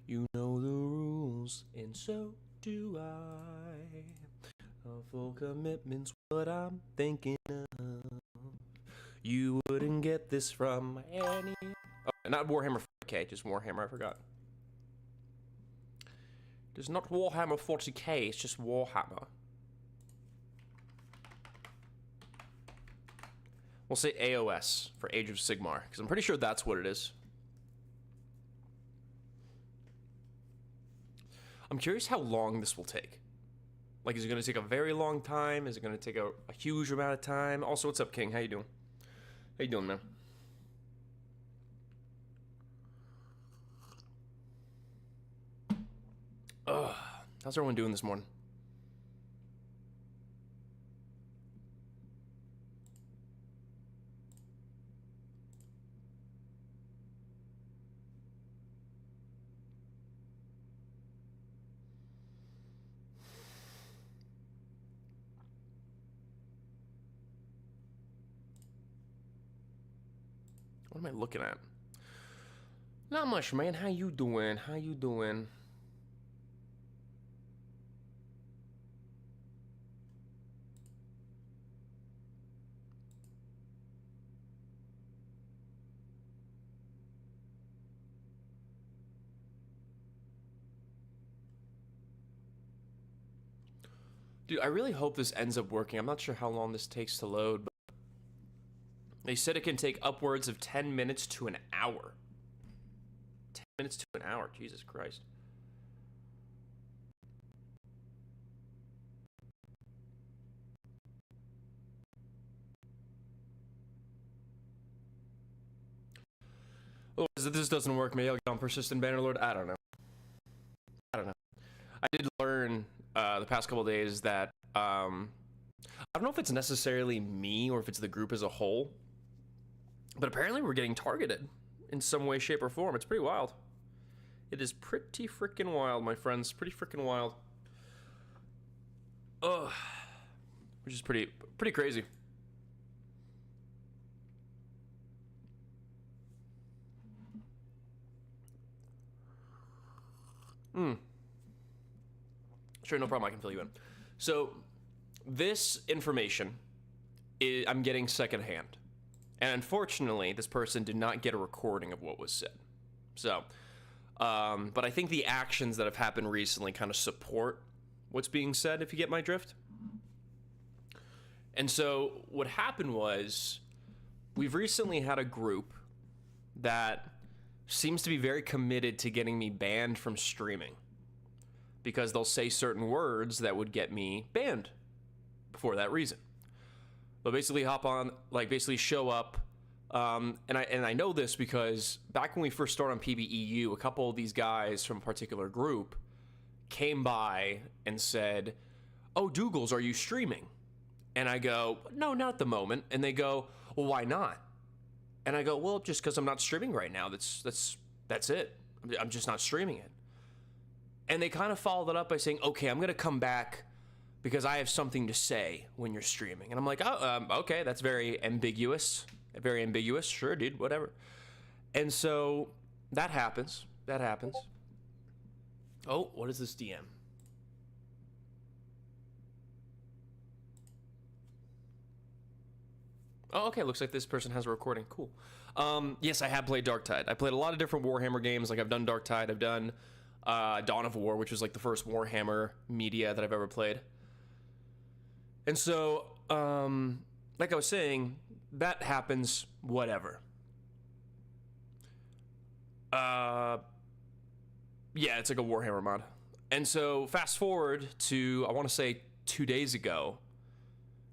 You know the rules, and so do I. A full commitment's what I'm thinking of. You wouldn't get this from any... Oh, not Warhammer 40k, just Warhammer, I forgot. It's not Warhammer 40k, it's just Warhammer. We'll say AOS for Age of Sigmar, because I'm pretty sure that's what it is. I'm curious how long this will take. Like, is it going to take a very long time? Is it going to take a huge amount of time? Also, what's up, King? How you doing? How you doing, man? Ugh. How's everyone doing this morning? What am I looking at? Not much, man. How you doing? How you doing? Dude, I really hope this ends up working. I'm not sure how long this takes to load, but they said it can take upwards of 10 minutes to an hour. 10 minutes to an hour, Jesus Christ. Oh, if this doesn't work, maybe I'll get on Persistent Bannerlord. I don't know. I did learn the past couple days that I don't know if it's necessarily me or if it's the group as a whole, but apparently we're getting targeted in some way, shape, or form. It's pretty wild. It is pretty freaking wild, my friends. Pretty freaking wild. Ugh. Which is pretty crazy. Sure, no problem. I can fill you in. So, this information I'm getting secondhand. And unfortunately, this person did not get a recording of what was said. So, but I think the actions that have happened recently kind of support what's being said, if you get my drift. And so, what happened was, we've recently had a group that seems to be very committed to getting me banned from streaming, because they'll say certain words that would get me banned for that reason. They'll basically hop on, like basically show up, and I know this because back when we first started on PBEU, a couple of these guys from a particular group came by and said, "Oh, Dougals, are you streaming?" And I go, "No, not at the moment." And they go, "Well, why not?" And I go, "Well, just because I'm not streaming right now. That's it. I'm just not streaming it." And they kind of followed it up by saying, "Okay, I'm gonna come back because I have something to say when you're streaming." And I'm like, "Oh, okay, that's very ambiguous. Very ambiguous. Sure, dude, whatever." And so that happens. That happens. Oh, what is this DM? Oh, okay, looks like this person has a recording. Cool. Yes, I have played Darktide. I played a lot of different Warhammer games. Like, I've done Darktide. I've done Dawn of War, which was like the first Warhammer media that I've ever played. And so, like I was saying, that happens, whatever. Yeah, it's like a Warhammer mod. And so, fast forward to, I want to say 2 days ago,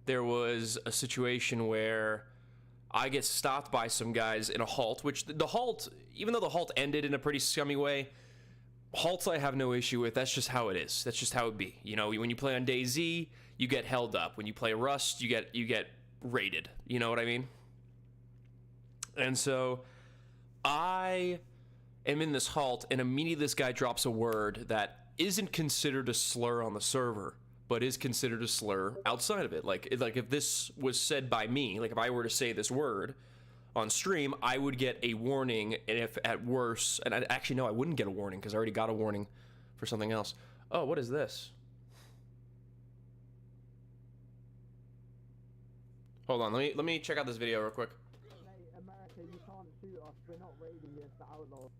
there was a situation where I get stopped by some guys in a halt, which the halt, even though the halt ended in a pretty scummy way, halts I have no issue with. That's just how it is. That's just how it be. You know, when you play on DayZ, you get held up. When you play Rust, you get raided. You know what I mean? And so I am in this halt, and immediately this guy drops a word that isn't considered a slur on the server, but is considered a slur outside of it. Like if this was said by me, like if I were to say this word, on stream, I would get a warning, and if at worst, and actually no, I wouldn't get a warning because I already got a warning for something else. Oh, what is this? Hold on, let me check out this video real quick. Hey, America, you can't shoot us. We're not raiding you, it's the outlaws.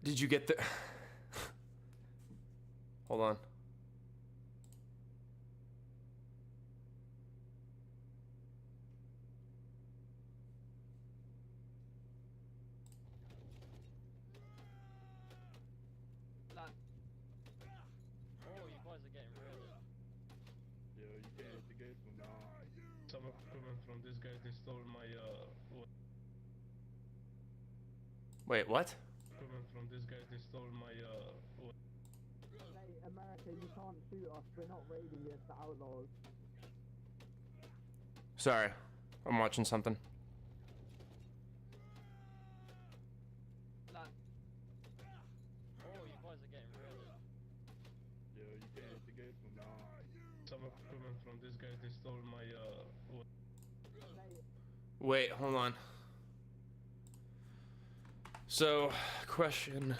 Did you get the... Hold on. Oh, you guys are getting real. Yeah, you can't hit the gate from now. Some equipment from these guys, they stole my Wait, what? equipment from these guys, they stole my Hey, America, you can't shoot us. We're not raiding you, it's the outlaws. Sorry, I'm watching something. Oh, you guys are getting real. Yeah, you can't hit the gate from now. some equipment from these guys, they stole my Hey, Wait, hold on. So, question.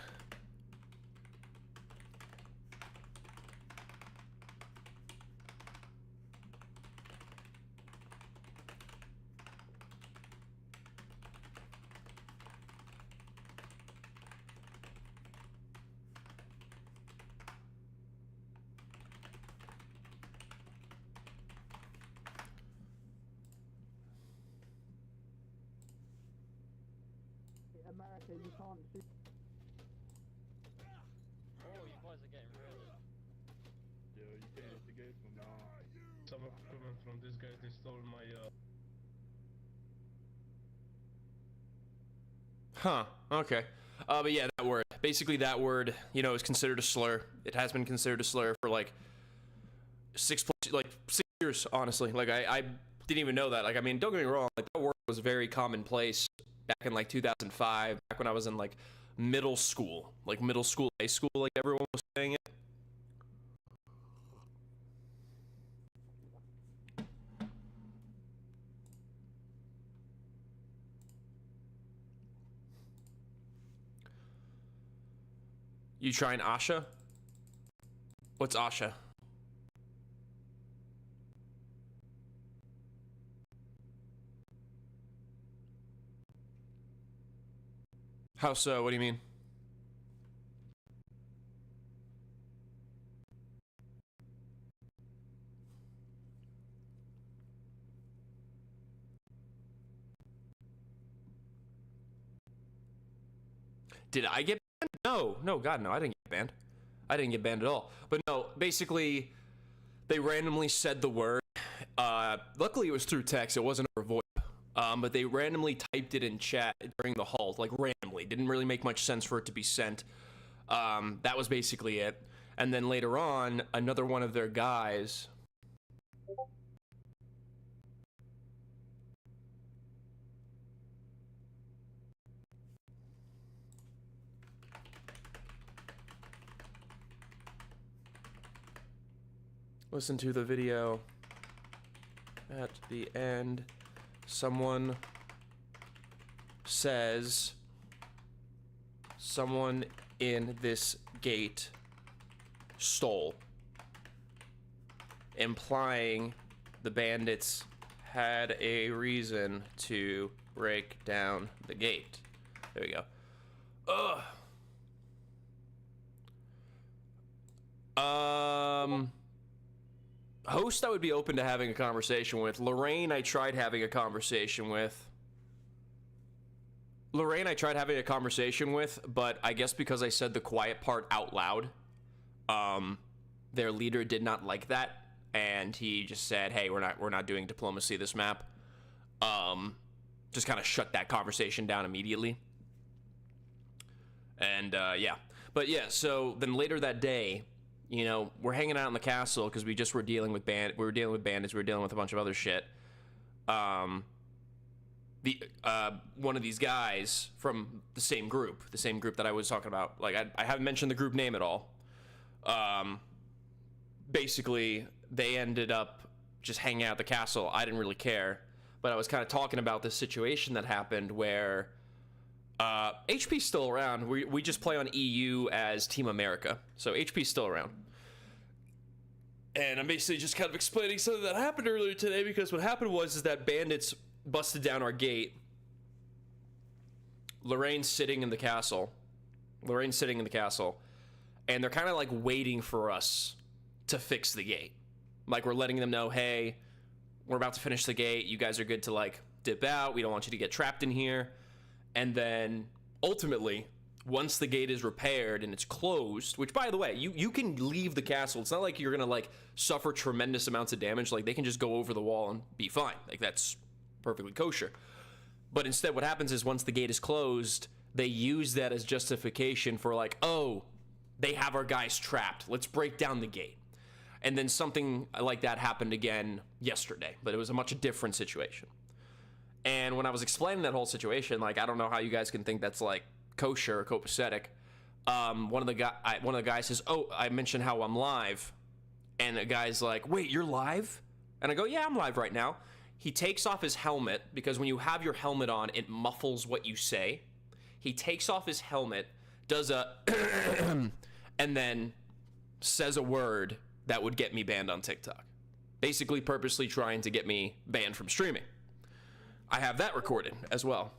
America, you can't shoot. Oh, you guys are getting real. Yeah, you can't hit the gate from now. some equipment from these guys, they stole my Huh, okay. But yeah, that word. Basically that word, you know, is considered a slur. It has been considered a slur for like 6 years, honestly. Like I didn't even know that. Like, I mean, don't get me wrong, like that word was very commonplace back in like 2005, back when I was in like middle school, high school, like everyone was saying it. You trying Asha? What's Asha? How so? What do you mean? Did I get banned? No, God, no, I didn't get banned. I didn't get banned at all. But no, basically, they randomly said the word. Luckily, it was through text. It wasn't over VoIP. But they randomly typed it in chat during the halt, like randomly. Didn't really make much sense for it to be sent. That was basically it. And then later on, another one of their guys. Listen to the video. At the end, someone says, someone in this gate stole, implying the bandits had a reason to break down the gate. There we go. Ugh. Host I would be open to having a conversation with. Lorraine I tried having a conversation with. But I guess because I said the quiet part out loud, their leader did not like that, and he just said, "Hey, we're not doing diplomacy this map." Just kind of shut that conversation down immediately. And yeah, but yeah. So then later that day, you know, we're hanging out in the castle because we just were dealing with bandits, we were dealing with a bunch of other shit. One of these guys from the same group that I was talking about, like I haven't mentioned the group name at all. Basically, they ended up just hanging out at the castle. I didn't really care, but I was kind of talking about this situation that happened where HP's still around. We just play on EU as Team America, so HP's still around. And I'm basically just kind of explaining something that happened earlier today, because what happened was that bandits busted down our gate. Lorraine's sitting in the castle, and they're kind of like waiting for us to fix the gate. Like, we're letting them know, hey, we're about to finish the gate. You guys are good to like dip out. We don't want you to get trapped in here. And then ultimately, once the gate is repaired and it's closed, which, by the way, you can leave the castle. It's not like you're gonna like suffer tremendous amounts of damage. Like, they can just go over the wall and be fine. Like, that's perfectly kosher. But instead, what happens is once the gate is closed, they use that as justification for like, oh, they have our guys trapped. Let's break down the gate. And then something like that happened again yesterday, but it was a much different situation. And when I was explaining that whole situation, like, I don't know how you guys can think that's like kosher or copacetic. One of the guys says, "Oh, I mentioned how I'm live," and the guy's like, "Wait, you're live?" And I go, "Yeah, I'm live right now." He takes off his helmet, because when you have your helmet on, it muffles what you say. He takes off his helmet, does a and then says a word that would get me banned on TikTok. Basically purposely trying to get me banned from streaming. I have that recorded as well.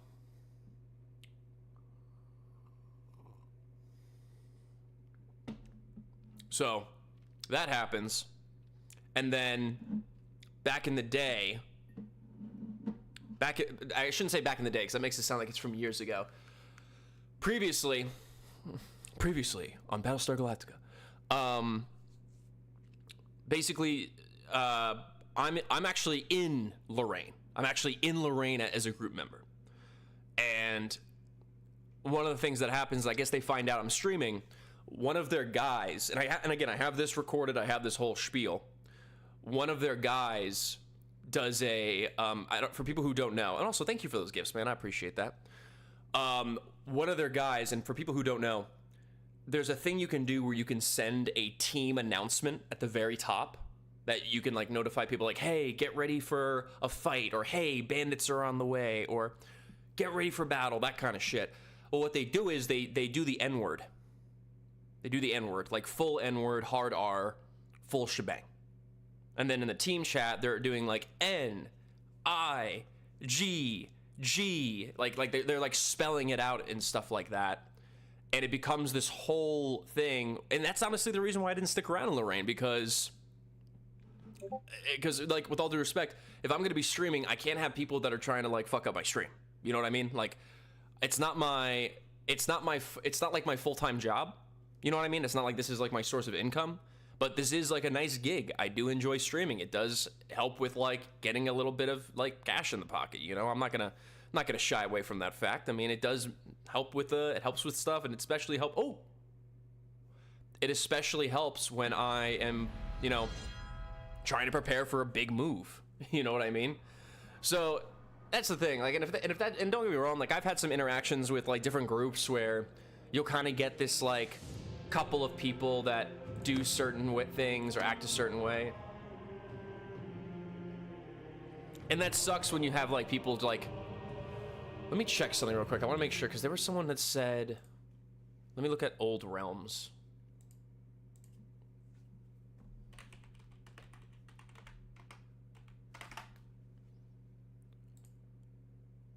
So that happens. And then back in the day, I shouldn't say back in the day, because that makes it sound like it's from years ago. Previously on Battlestar Galactica, basically, I'm actually in Lorraine. I'm actually in Lorraine as a group member. And one of the things that happens, I guess they find out I'm streaming. One of their guys, and again, I have this recorded. I have this whole spiel. One of their guys does for people who don't know, and also thank you for those gifts, man. I appreciate that. One of their guys, and for people who don't know, there's a thing you can do where you can send a team announcement at the very top that you can like notify people like, hey, get ready for a fight, or hey, bandits are on the way, or get ready for battle, that kind of shit. Well, what they do is they do the N-word. They do the N-word, like full N-word, hard R, full shebang. And then in the team chat, they're doing like N, I, G, G, like they're like spelling it out and stuff like that. And it becomes this whole thing. And that's honestly the reason why I didn't stick around in Lorraine, because like, with all due respect, if I'm going to be streaming, I can't have people that are trying to like fuck up my stream. You know what I mean? Like, it's not like my full-time job. You know what I mean? It's not like this is like my source of income, but this is like a nice gig. I do enjoy streaming. It does help with like getting a little bit of like cash in the pocket. You know, I'm not gonna shy away from that fact. I mean, it does help with it helps with stuff, and it especially helps when I am, you know, trying to prepare for a big move. You know what I mean? So that's the thing. Like, and don't get me wrong, like, I've had some interactions with like different groups where you'll kind of get this like couple of people that do certain things or act a certain way, and that sucks when you have like people like, let me check something real quick. I want to make sure, because there was someone that said, let me look at old realms.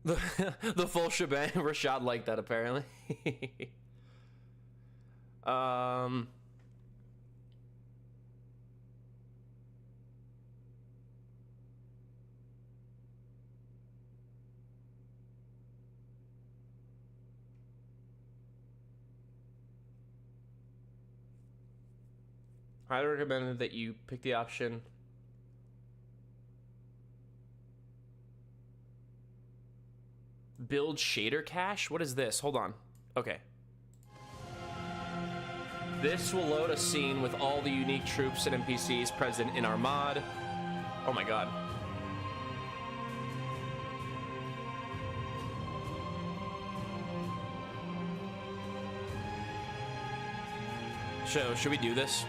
The full shebang. Rashad liked that, apparently. Highly recommend that you pick the option build shader cache. What is this? Hold on. Okay. This will load a scene with all the unique troops and NPCs present in our mod. Oh my god. So, should we do this?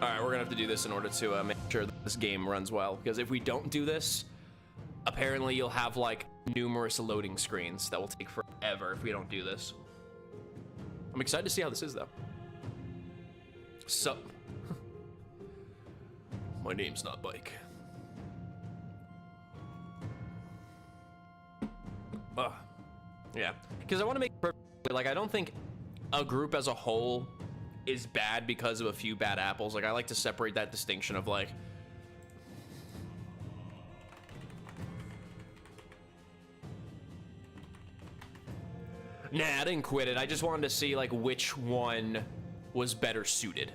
Alright, we're gonna have to do this in order to make sure that this game runs well. Because if we don't do this, apparently you'll have like numerous loading screens that will take forever if we don't do this. I'm excited to see how this is though. So, my name's not Bike. Yeah, because I want to make like I don't think a group as a whole is bad because of a few bad apples. Like I like to separate that distinction of like nah, I didn't quit it. I just wanted to see like which one was better suited,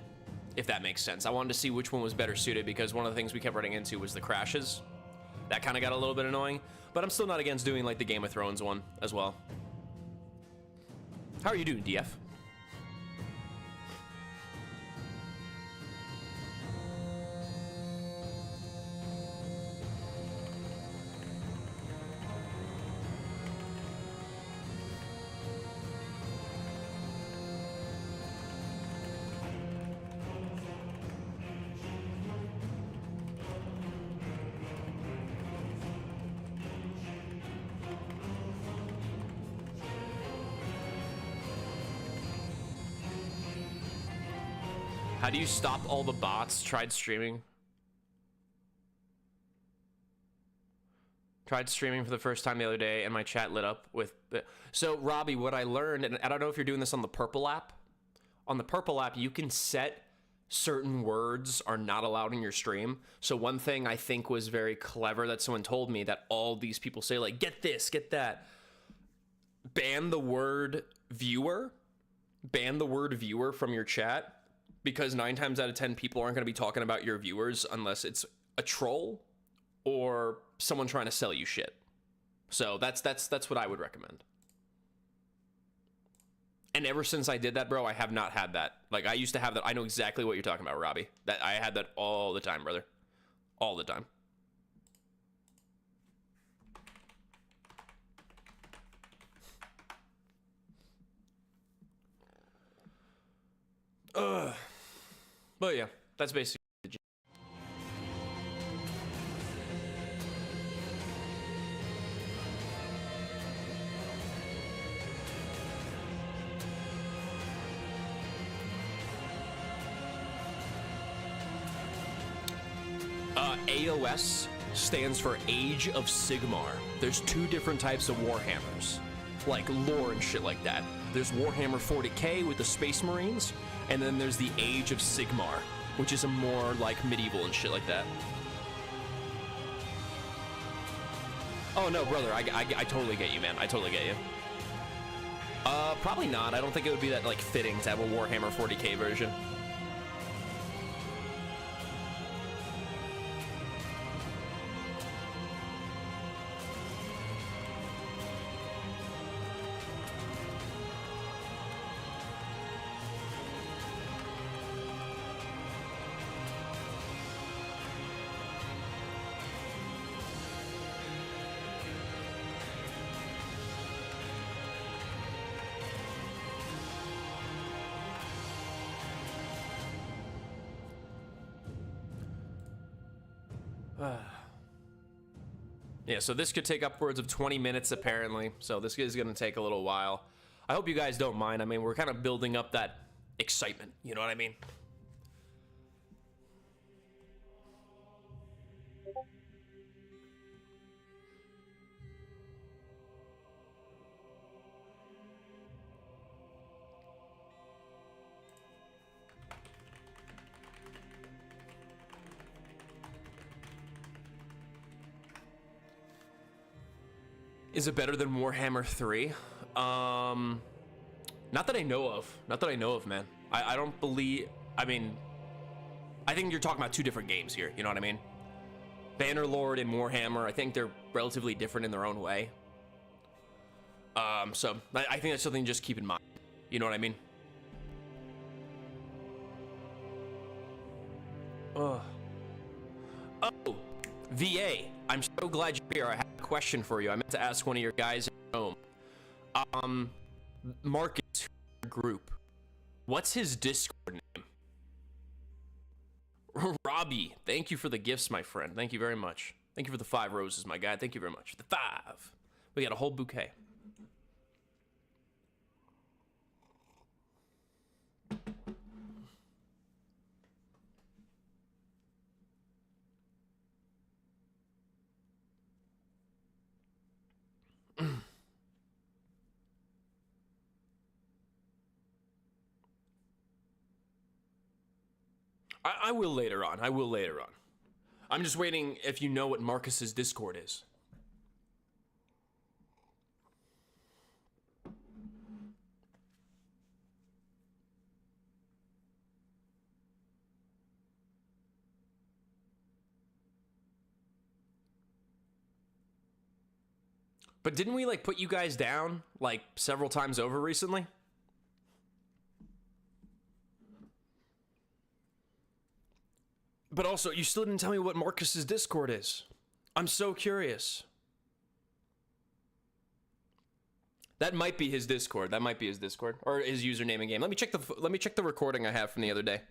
if that makes sense. I wanted to see which one was better suited because one of the things we kept running into was the crashes. That kind of got a little bit annoying, but I'm still not against doing like the Game of Thrones one as well. How are you doing, DF? How do you stop all the bots? Tried streaming for the first time the other day, and my chat lit up with the... So, Robbie, what I learned, and I don't know if you're doing this on the Purple app. On the Purple app, you can set certain words are not allowed in your stream. So one thing I think was very clever that someone told me that all these people say, like, get this, get that. Ban the word viewer. Ban the word viewer from your chat. Because 9 times out of 10 people aren't going to be talking about your viewers unless it's a troll or someone trying to sell you shit. So that's what I would recommend. And ever since I did that, bro, I have not had that. Like I used to have that. I know exactly what you're talking about, Robbie. That I had that all the time, brother. All the time. But yeah, that's basically the gist. AOS stands for Age of Sigmar. There's 2 different types of Warhammers, like lore and shit like that. There's Warhammer 40k with the Space Marines, and then there's the Age of Sigmar, which is a more like medieval and shit like that. Oh no, brother, I totally get you, man. I totally get you. Probably not. I don't think it would be that like fitting to have a Warhammer 40k version. Yeah, so this could take upwards of 20 minutes apparently, so this is going to take a little while. I hope you guys don't mind. I mean, we're kind of building up that excitement, you know what I mean? Is it better than Warhammer 3? Not that I know of. Not that I know of, man. I don't believe... I mean... I think you're talking about 2 different games here. You know what I mean? Bannerlord and Warhammer, I think they're relatively different in their own way. So I think that's something to just keep in mind. You know what I mean? Oh, VA, I'm so glad you're here. I have a question for you. I meant to ask one of your guys at home. Marcus group. What's his Discord name? Robbie, thank you for the gifts, my friend. Thank you very much. Thank you for the 5 roses, my guy. Thank you very much. The 5. We got a whole bouquet. I will later on. I will later on. I'm just waiting if you know what Marcus's Discord is. But didn't we, like, put you guys down, like, several times over recently? But also, you still didn't tell me what Marcus's Discord is. I'm so curious. That might be his Discord. That might be his Discord or his username in game. Let me check the recording I have from the other day.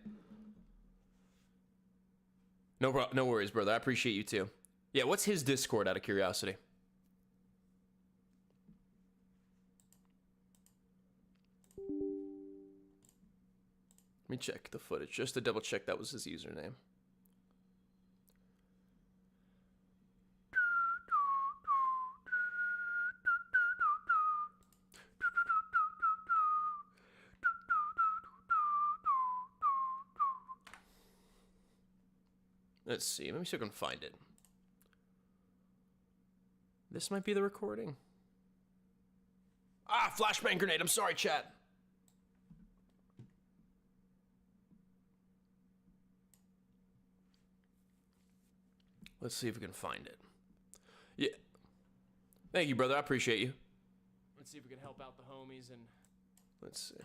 No worries, brother. I appreciate you too. Yeah, what's his Discord out of curiosity? Let me check the footage just to double check that was his username. Let's see. Let me see if I can find it. This might be the recording. Ah, flashbang grenade. I'm sorry, chat. Let's see if we can find it. Yeah. Thank you, brother. I appreciate you. Let's see if we can help out the homies and... Let's see.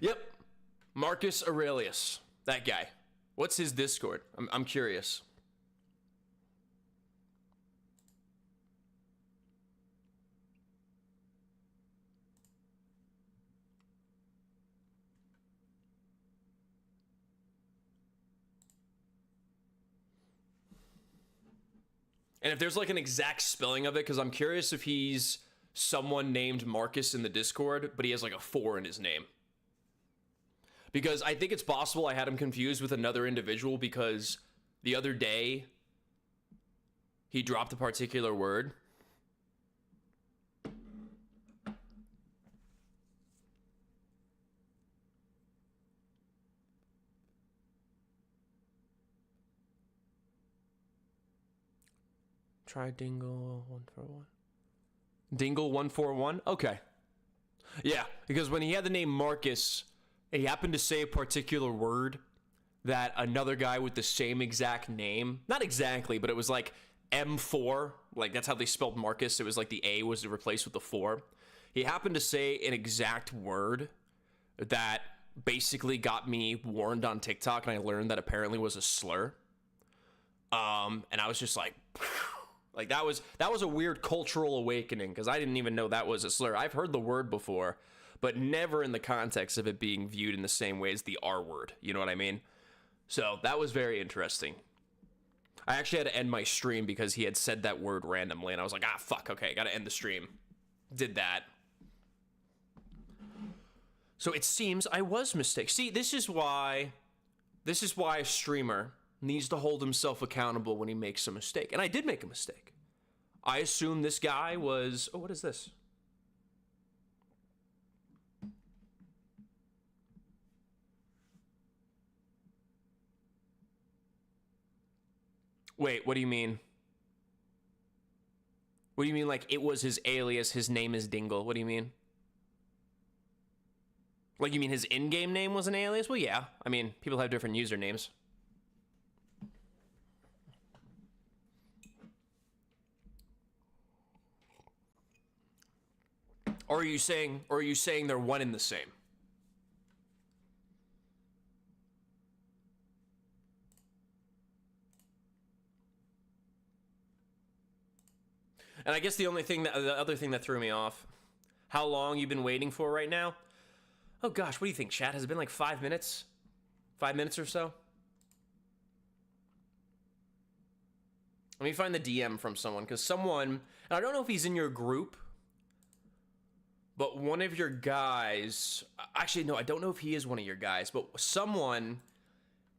Yep. Marcus Aurelius. That guy. What's his Discord? I'm curious. And if there's like an exact spelling of it, because I'm curious if he's someone named Marcus in the Discord, but he has like a 4 in his name. Because I think it's possible I had him confused with another individual because the other day he dropped a particular word. Try Dingle 141. Dingle 141? Okay. Yeah, because when he had the name Marcus, he happened to say a particular word that another guy with the same exact name, not exactly, but it was like M4, like that's how they spelled Marcus. It was like the A was replaced with the 4. He happened to say an exact word that basically got me warned on TikTok, and I learned that apparently was a slur. And I was just like, like that was a weird cultural awakening because I didn't even know that was a slur. I've heard the word before, but never in the context of it being viewed in the same way as the R word. You know what I mean? So that was very interesting. I actually had to end my stream because he had said that word randomly, and I was like, ah, fuck, okay, gotta end the stream. Did that. So it seems I was mistaken. See, this is why a streamer needs to hold himself accountable when he makes a mistake. And I did make a mistake. I assumed this guy was... Oh, what is this? Wait, what do you mean? What do you mean, like, it was his alias, his name is Dingle? What do you mean? Like, you mean his in-game name was an alias? Well, yeah. I mean, people have different usernames. Or are you saying they're one and the same? And I guess the other thing that threw me off, how long you've been waiting for right now? Oh gosh, what do you think, chat? Has it been like 5 minutes? 5 minutes or so? Let me find the DM from someone, because someone, and I don't know if he's in your group, but one of your guys, actually no, I don't know if he is one of your guys, but someone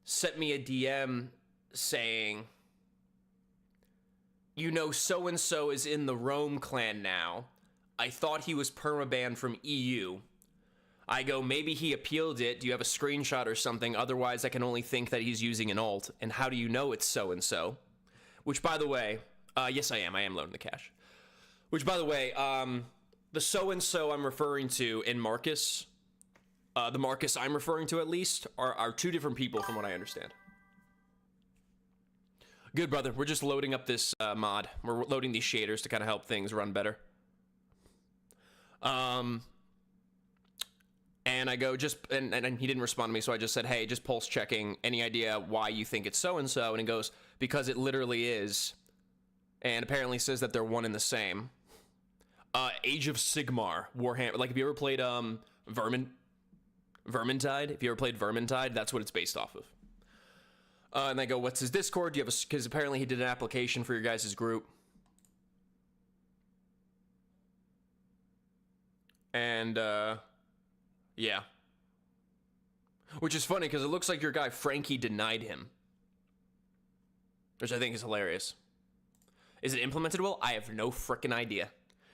sent me a DM saying, you know, so-and-so is in the Rome clan now. I thought he was permabanned from EU. I go, maybe he appealed it. Do you have a screenshot or something? Otherwise, I can only think that he's using an alt. And how do you know it's so-and-so? Which, by the way, yes, I am. I am loading the cache. Which, by the way, the so-and-so I'm referring to in Marcus, the Marcus I'm referring to at least, are two different people from what I understand. Good, brother. We're just loading up this mod. We're loading these shaders to kind of help things run better. And I go, and he didn't respond to me, so I just said, hey, just pulse checking. Any idea why you think it's so-and-so? And he goes, because it literally is. And apparently says that they're one and the same. Age of Sigmar, Warhammer. Like, have you ever played Vermintide? If you ever played Vermintide, that's what it's based off of. And I go, what's his Discord? Do you have a, because apparently he did an application for your guys' group. And, yeah. Which is funny, because it looks like your guy, Frankie, denied him. Which I think is hilarious. Is it implemented well? I have no frickin' idea.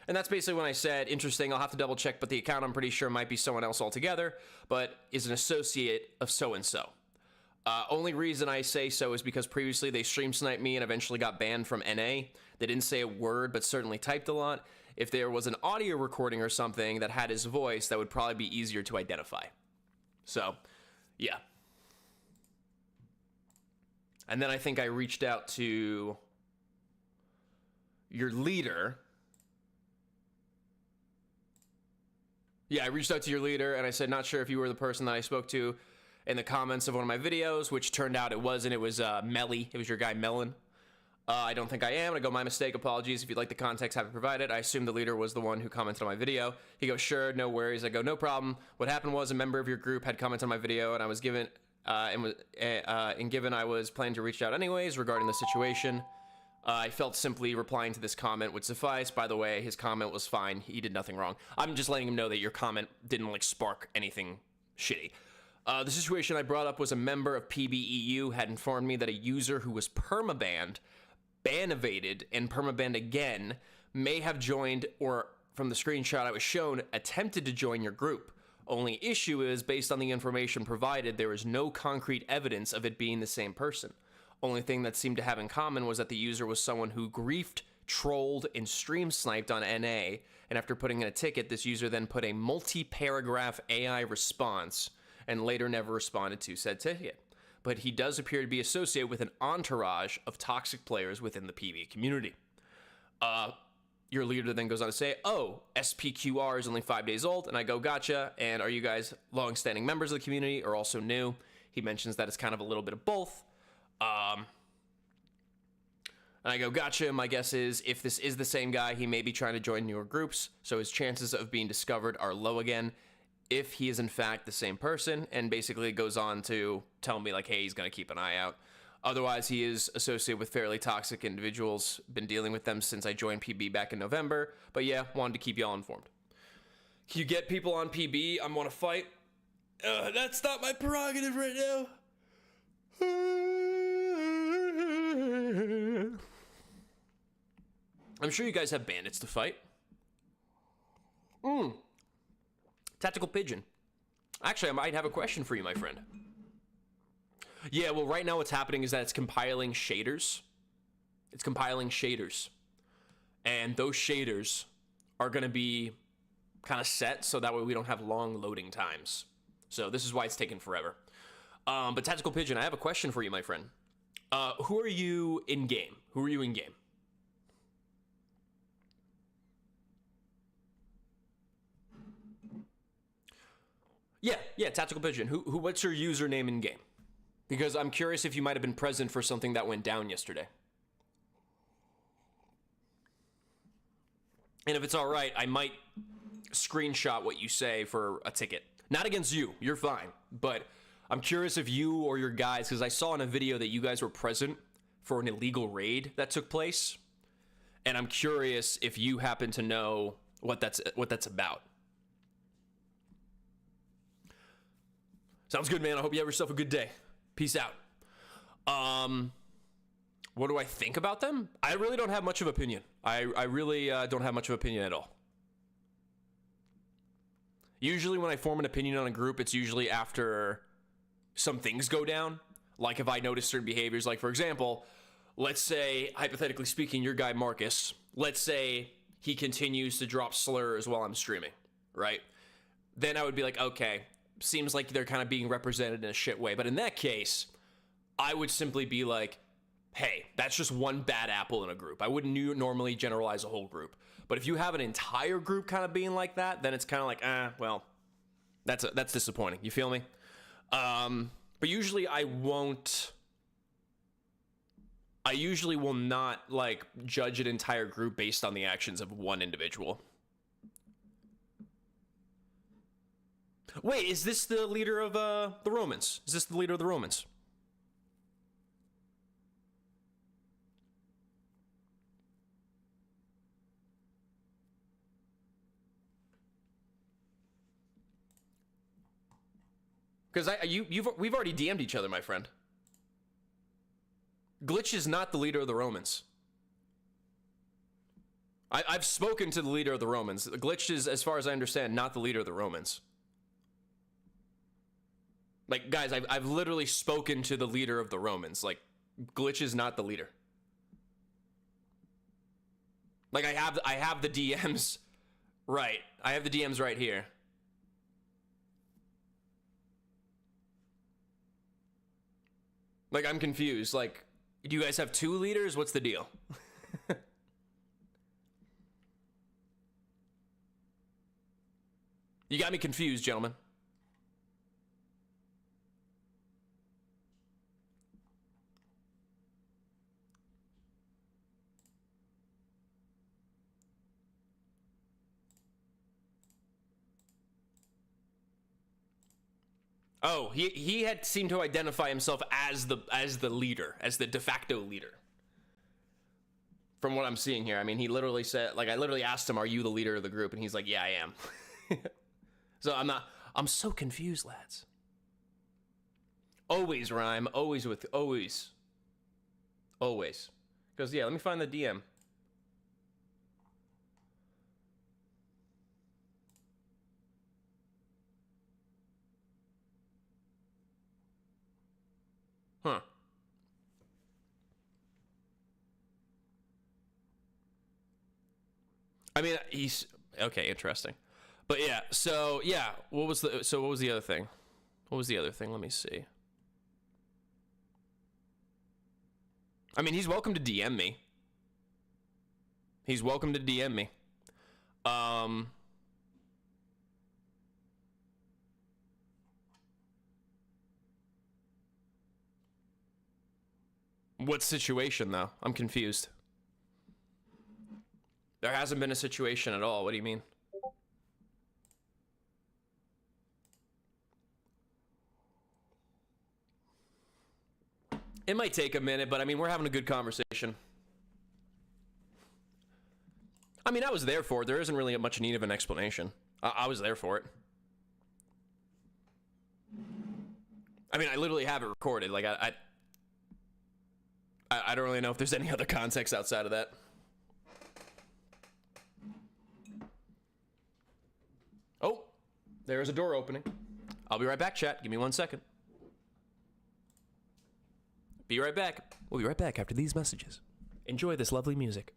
And that's basically when I said, interesting, I'll have to double check, but the account I'm pretty sure might be someone else altogether, but is an associate of so-and-so. Only reason I say so is because previously they stream sniped me and eventually got banned from NA. They didn't say a word, but certainly typed a lot. If there was an audio recording or something that had his voice, that would probably be easier to identify. So, yeah. And then I think I reached out to your leader. Yeah, I reached out to your leader and I said, not sure if you were the person that I spoke to in the comments of one of my videos, which turned out it wasn't. It was Melly. It was your guy Melon. I don't think I am. And I go, my mistake. Apologies. If you'd like the context, have it provided. I assume the leader was the one who commented on my video. He goes, sure, no worries. I go, no problem. What happened was a member of your group had commented on my video, and I was given given I was planning to reach out anyways regarding the situation. I felt simply replying to this comment would suffice. By the way, his comment was fine. He did nothing wrong. I'm just letting him know that your comment didn't like spark anything shitty. The situation I brought up was a member of PBEU had informed me that a user who was permabanned, ban evaded, and permabanned again may have joined, or from the screenshot I was shown, attempted to join your group. Only issue is, based on the information provided, there is no concrete evidence of it being the same person. Only thing that seemed to have in common was that the user was someone who griefed, trolled, and stream sniped on NA, and after putting in a ticket, this user then put a multi-paragraph AI response and later never responded to said ticket. But he does appear to be associated with an entourage of toxic players within the PB community. Your leader then goes on to say, oh, SPQR is only 5 days old, and I go, gotcha, and are you guys long-standing members of the community or also new? He mentions that it's kind of a little bit of both. And I go, gotcha, my guess is if this is the same guy, he may be trying to join newer groups, so his chances of being discovered are low again, if he is in fact the same person, and basically goes on to tell me like, hey, he's going to keep an eye out. Otherwise, he is associated with fairly toxic individuals, been dealing with them since I joined PB back in November, but yeah, wanted to keep y'all informed. Can you get people on PB? I want to fight. That's not my prerogative right now. I'm sure you guys have bandits to fight. Tactical Pigeon. Actually, I might have a question for you, my friend. Yeah, well, right now what's happening is that it's compiling shaders. It's compiling shaders. And those shaders are going to be kind of set so that way we don't have long loading times. So this is why it's taking forever. But Tactical Pigeon, I have a question for you, my friend. Who are you in-game? Who are you in-game? Yeah, Tactical Pigeon. What's your username in game? Because I'm curious if you might have been present for something that went down yesterday. And if it's all right, I might screenshot what you say for a ticket. Not against you, you're fine. But I'm curious if you or your guys, because I saw in a video that you guys were present for an illegal raid that took place. And I'm curious if you happen to know what that's about. Sounds good, man. I hope you have yourself a good day. Peace out. What do I think about them? I really don't have much of opinion. I really don't have much of opinion at all. Usually when I form an opinion on a group, it's usually after some things go down. Like if I notice certain behaviors, like for example, let's say, hypothetically speaking, your guy Marcus, let's say he continues to drop slurs while I'm streaming, right? Then I would be like, okay, seems like they're kind of being represented in a shit way. But in that case, I would simply be like, hey, that's just one bad apple in a group. I wouldn't normally generalize a whole group. But if you have an entire group kind of being like that, then it's kind of like, well, that's disappointing. You feel me? But usually I usually will not like judge an entire group based on the actions of one individual. Wait, is this the leader of the Romans? Is this the leader of the Romans? Because we've already DM'd each other, my friend. Glitch is not the leader of the Romans. I've spoken to the leader of the Romans. Glitch is, as far as I understand, not the leader of the Romans. Like, guys, I've literally spoken to the leader of the Romans. Like, Glitch is not the leader. Like, I have the DMs right. I have the DMs right here. Like, I'm confused. Like, do you guys have two leaders? What's the deal? You got me confused, gentlemen. Oh, he had seemed to identify himself as the leader, as the de facto leader. From what I'm seeing here, I mean, he literally said, like, I literally asked him, "Are you the leader of the group?" And he's like, "Yeah, I am." So I'm so confused, lads. Always rhyme, always. Because yeah, let me find the DM. Huh. I mean, he's okay, interesting. But yeah, so yeah, what was the other thing? What was the other thing? Let me see. I mean, he's welcome to DM me. He's welcome to DM me. What situation, though? I'm confused. There hasn't been a situation at all. What do you mean? It might take a minute, but I mean, we're having a good conversation. I mean, I was there for it. There isn't really much need of an explanation. I was there for it. I mean, I literally have it recorded. Like, I don't really know if there's any other context outside of that. Oh, there's a door opening. I'll be right back, chat. Give me 1 second. Be right back. We'll be right back after these messages. Enjoy this lovely music.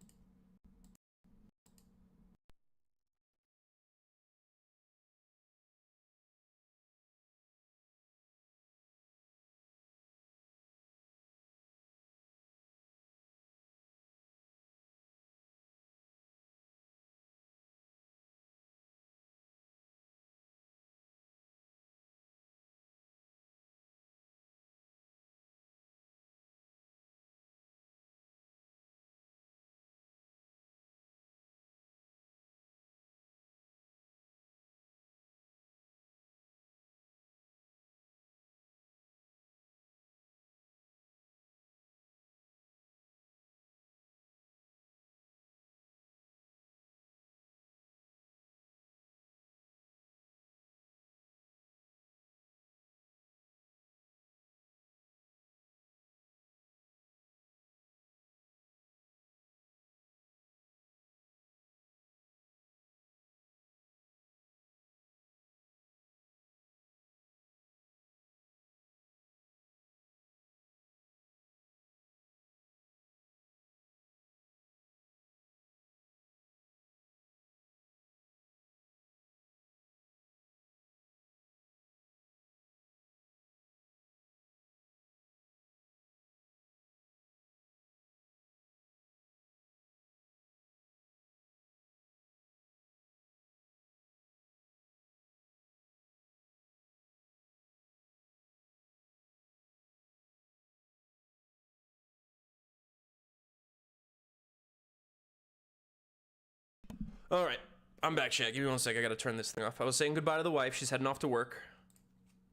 All right, I'm back, chat. Give me 1 sec. I gotta turn this thing off. I was saying goodbye to the wife. She's heading off to work.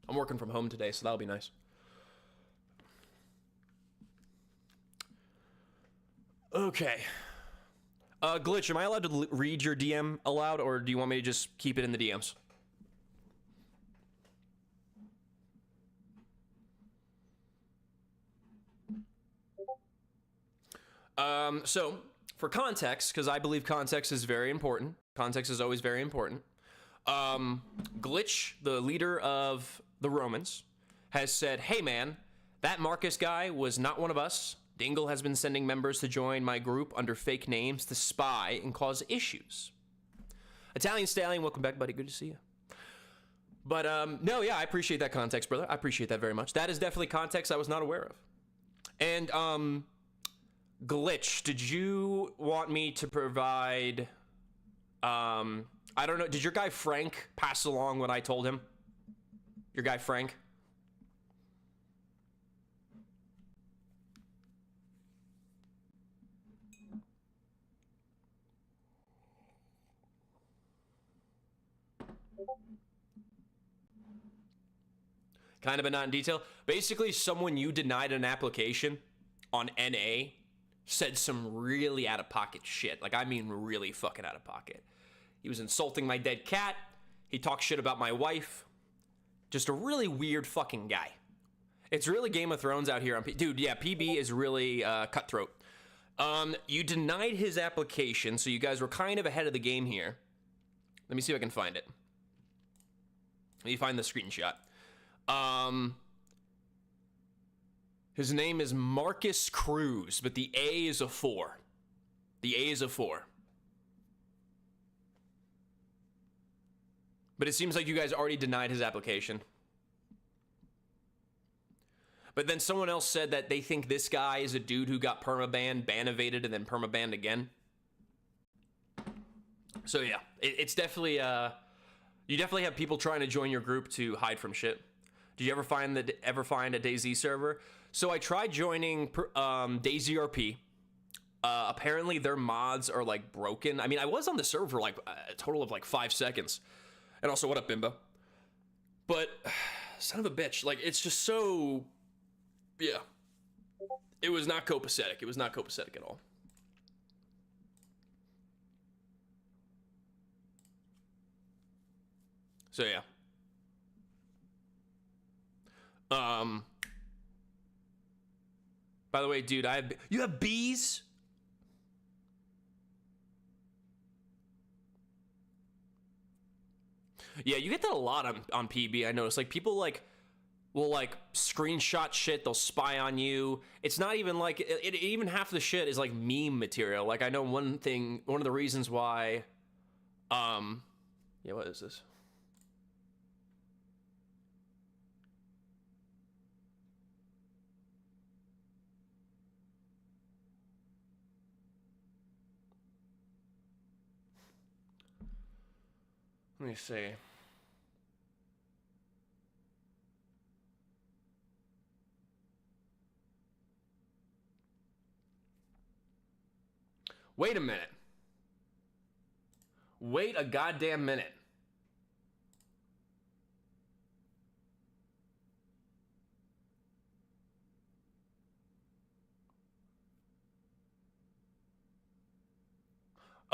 I'm working from home today, so that'll be nice. Okay. Glitch, am I allowed to read your DM aloud, or do you want me to just keep it in the DMs? So, for context, because I believe context is very important. Context is always very important. Glitch, the leader of the Romans, has said, hey man, that Marcus guy was not one of us. Dingle has been sending members to join my group under fake names to spy and cause issues. Italian Stallion, welcome back, buddy. Good to see you. But, no, yeah, I appreciate that context, brother. I appreciate that very much. That is definitely context I was not aware of. And, Glitch, did you want me to provide, I don't know, did your guy Frank pass along what I told him? Your guy Frank? Kind of, but not in detail. Basically, someone you denied an application on NA said some really out-of-pocket shit. Like, I mean really fucking out of pocket. He was insulting my dead cat. He talked shit about my wife. Just a really weird fucking guy. It's really Game of Thrones out here on dude, yeah, PB is really cutthroat. You denied his application, so you guys were kind of ahead of the game here. Let me see if I can find it. Let me find the screenshot. His name is Marcus Cruz, but the A is a 4. The A is a 4. But it seems like you guys already denied his application. But then someone else said that they think this guy is a dude who got permabanned, ban-evaded, and then permabanned again. So yeah, it's definitely, you definitely have people trying to join your group to hide from shit. Did you ever find a DayZ server? So I tried joining DayZ RP. Apparently their mods are like broken. I mean, I was on the server for like a total of like 5 seconds. And also, what up, Bimbo? But son of a bitch, like it's just so, yeah. It was not copacetic. It was not copacetic at all. So yeah. By the way, dude, you have bees? Yeah, you get that a lot on PB. I noticed, like, people like will like screenshot shit. They'll spy on you. It's not even like even half the shit is like meme material. Like, I know one of the reasons why. Yeah, what is this? Let me see. Wait a minute. Wait a goddamn minute.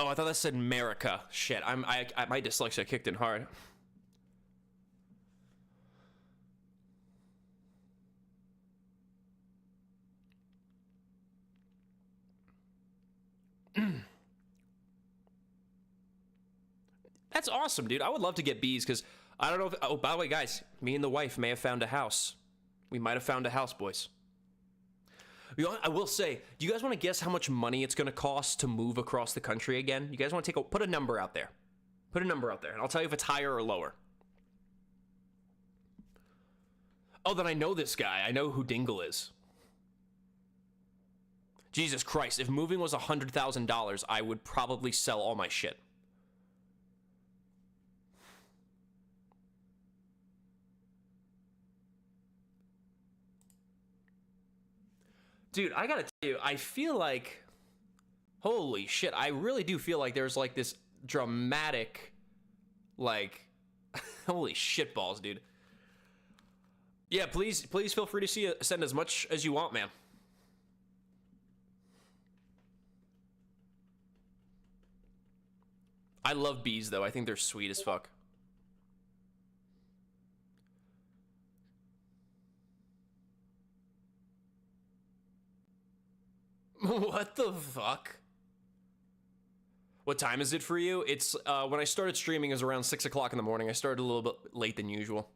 Oh, I thought that said America. Shit, my dyslexia kicked in hard. That's awesome, dude. I would love to get bees because I don't know if, oh, by the way, guys, me and the wife may have found a house. We might have found a house, boys. You know, I will say, do you guys want to guess how much money it's going to cost to move across the country again? You guys want to put a number out there. Put a number out there, and I'll tell you if it's higher or lower. Oh, then I know this guy. I know who Dingle is. Jesus Christ, if moving was $100,000, I would probably sell all my shit. Dude, I gotta tell you, I feel like, holy shit, I really do feel like there's like this dramatic, like, holy shitballs, dude. Yeah, please feel free to send as much as you want, man. I love bees, though. I think they're sweet as fuck. What the fuck? What time is it for you? It's, when I started streaming, it was around 6 o'clock in the morning. I started a little bit late than usual.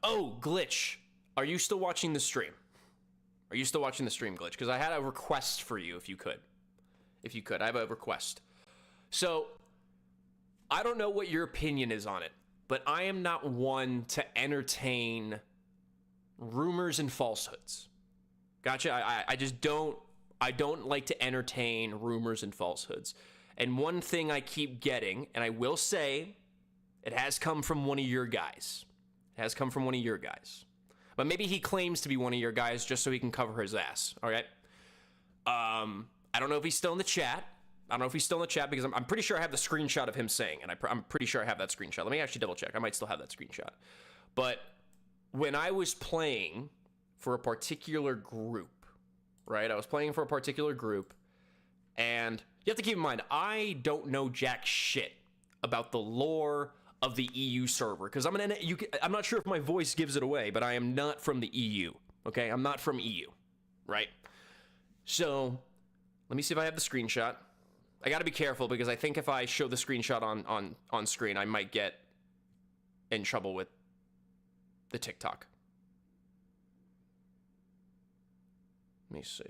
Oh, Glitch. Are you still watching the stream? Are you still watching the stream, Glitch? Because I had a request for you, if you could. If you could, I have a request. So, I don't know what your opinion is on it, but I am not one to entertain rumors and falsehoods. Gotcha? I just don't, I don't like to entertain rumors and falsehoods. And one thing I keep getting, and I will say, it has come from one of your guys. It has come from one of your guys. But maybe he claims to be one of your guys just so he can cover his ass, all right? I don't know if he's still in the chat. I don't know if he's still in the chat because I'm pretty sure I have the screenshot of him saying, and I'm pretty sure I have that screenshot. Let me actually double check. I might still have that screenshot. But when I was playing for a particular group, right? I was playing for a particular group, and you have to keep in mind, I don't know jack shit about the lore of the EU server, because I'm not sure if my voice gives it away, but I am not from the EU, okay? I'm not from EU, right? So, let me see if I have the screenshot. I gotta be careful, because I think if I show the screenshot on screen, I might get in trouble with the TikTok. Let me see.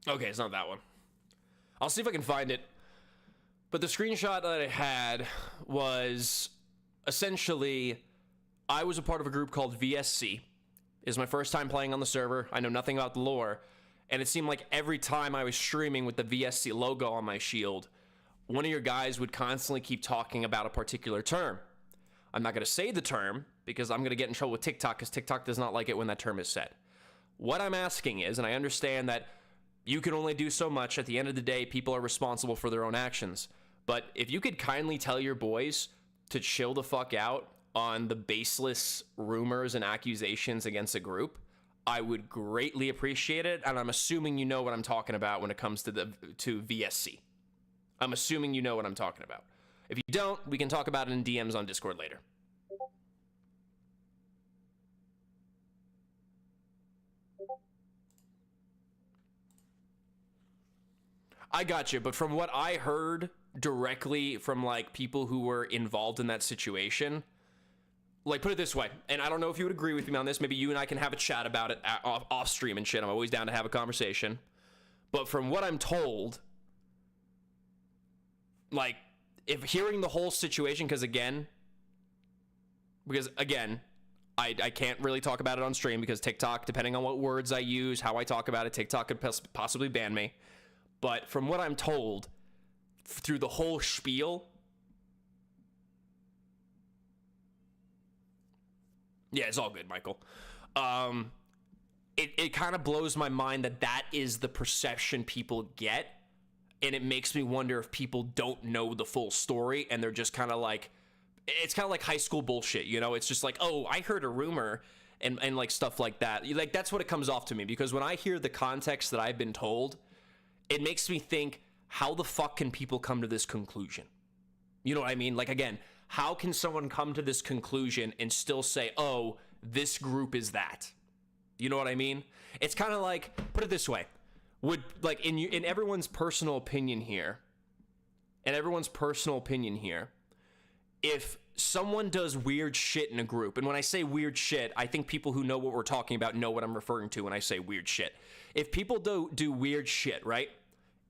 Okay, it's not that one. I'll see if I can find it. But the screenshot that I had was essentially, I was a part of a group called VSC. It was my first time playing on the server. I know nothing about the lore. And it seemed like every time I was streaming with the VSC logo on my shield, one of your guys would constantly keep talking about a particular term. I'm not going to say the term because I'm going to get in trouble with TikTok because TikTok does not like it when that term is said. What I'm asking is, and I understand that you can only do so much. At the end of the day, people are responsible for their own actions. But if you could kindly tell your boys to chill the fuck out on the baseless rumors and accusations against a group, I would greatly appreciate it. And I'm assuming you know what I'm talking about when it comes to VSC. I'm assuming you know what I'm talking about. If you don't, we can talk about it in DMs on Discord later. I got you, but from what I heard directly from like people who were involved in that situation, like put it this way, and I don't know if you would agree with me on this, maybe you and I can have a chat about it off stream and shit. I'm always down to have a conversation. But from what I'm told, like if hearing the whole situation, because again, I can't really talk about it on stream because TikTok, depending on what words I use, how I talk about it, TikTok could possibly ban me. But from what I'm told, through the whole spiel, yeah, it's all good, Michael. It kind of blows my mind that is the perception people get, and it makes me wonder if people don't know the full story and they're just kind of like, it's kind of like high school bullshit, you know? It's just like, oh, I heard a rumor and like stuff like that. Like that's what it comes off to me, because when I hear the context that I've been told, it makes me think, how the fuck can people come to this conclusion? You know what I mean? Like, again, how can someone come to this conclusion and still say, oh, this group is that? You know what I mean? It's kind of like, put it this way. Would, like, in everyone's personal opinion here, if someone does weird shit in a group, and when I say weird shit, I think people who know what we're talking about know what I'm referring to when I say weird shit. If people do weird shit, right,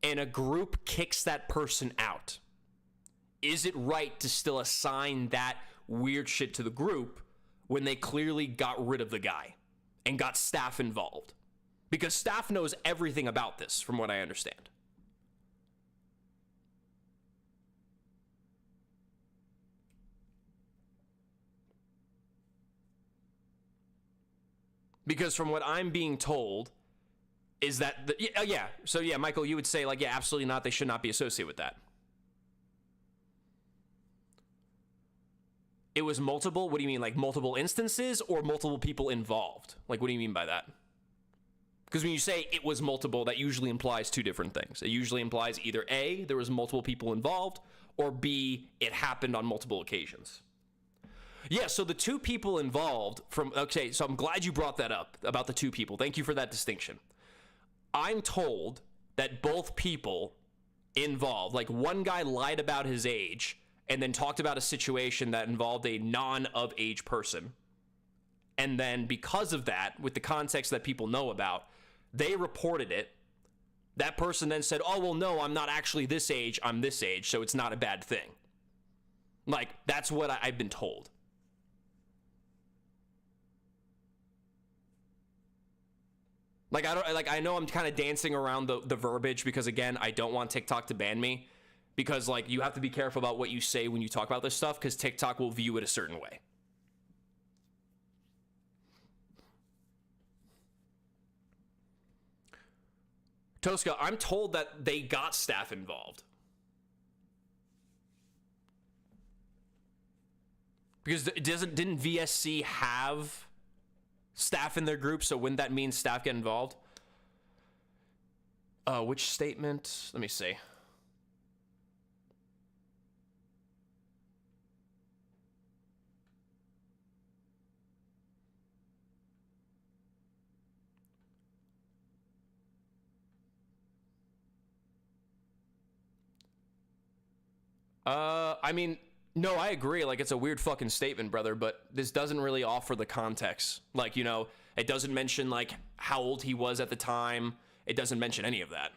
and a group kicks that person out, is it right to still assign that weird shit to the group when they clearly got rid of the guy and got staff involved? Because staff knows everything about this, from what I understand. Because from what I'm being told is that, so yeah, Michael, you would say like, yeah, absolutely not, they should not be associated with that. It was multiple, what do you mean, like multiple instances or multiple people involved? Like, what do you mean by that? Because when you say it was multiple, that usually implies two different things. It usually implies either A, there was multiple people involved, or B, it happened on multiple occasions. Yeah, so the two people involved okay, so I'm glad you brought that up about the two people. Thank you for that distinction. I'm told that both people involved, like one guy lied about his age and then talked about a situation that involved a non-of-age person. And then because of that, with the context that people know about, they reported it. That person then said, oh, well, no, I'm not actually this age, I'm this age, so it's not a bad thing. Like, that's what I've been told. Like, I know I'm kind of dancing around the verbiage because, again, I don't want TikTok to ban me. Because, like, you have to be careful about what you say when you talk about this stuff because TikTok will view it a certain way. Tosca, I'm told that they got staff involved. Because didn't VSC have staff in their group, so wouldn't that mean staff get involved? Which statement? Let me see. I mean, no, I agree. Like, it's a weird fucking statement, brother, but this doesn't really offer the context. Like, you know, it doesn't mention, like, how old he was at the time. It doesn't mention any of that.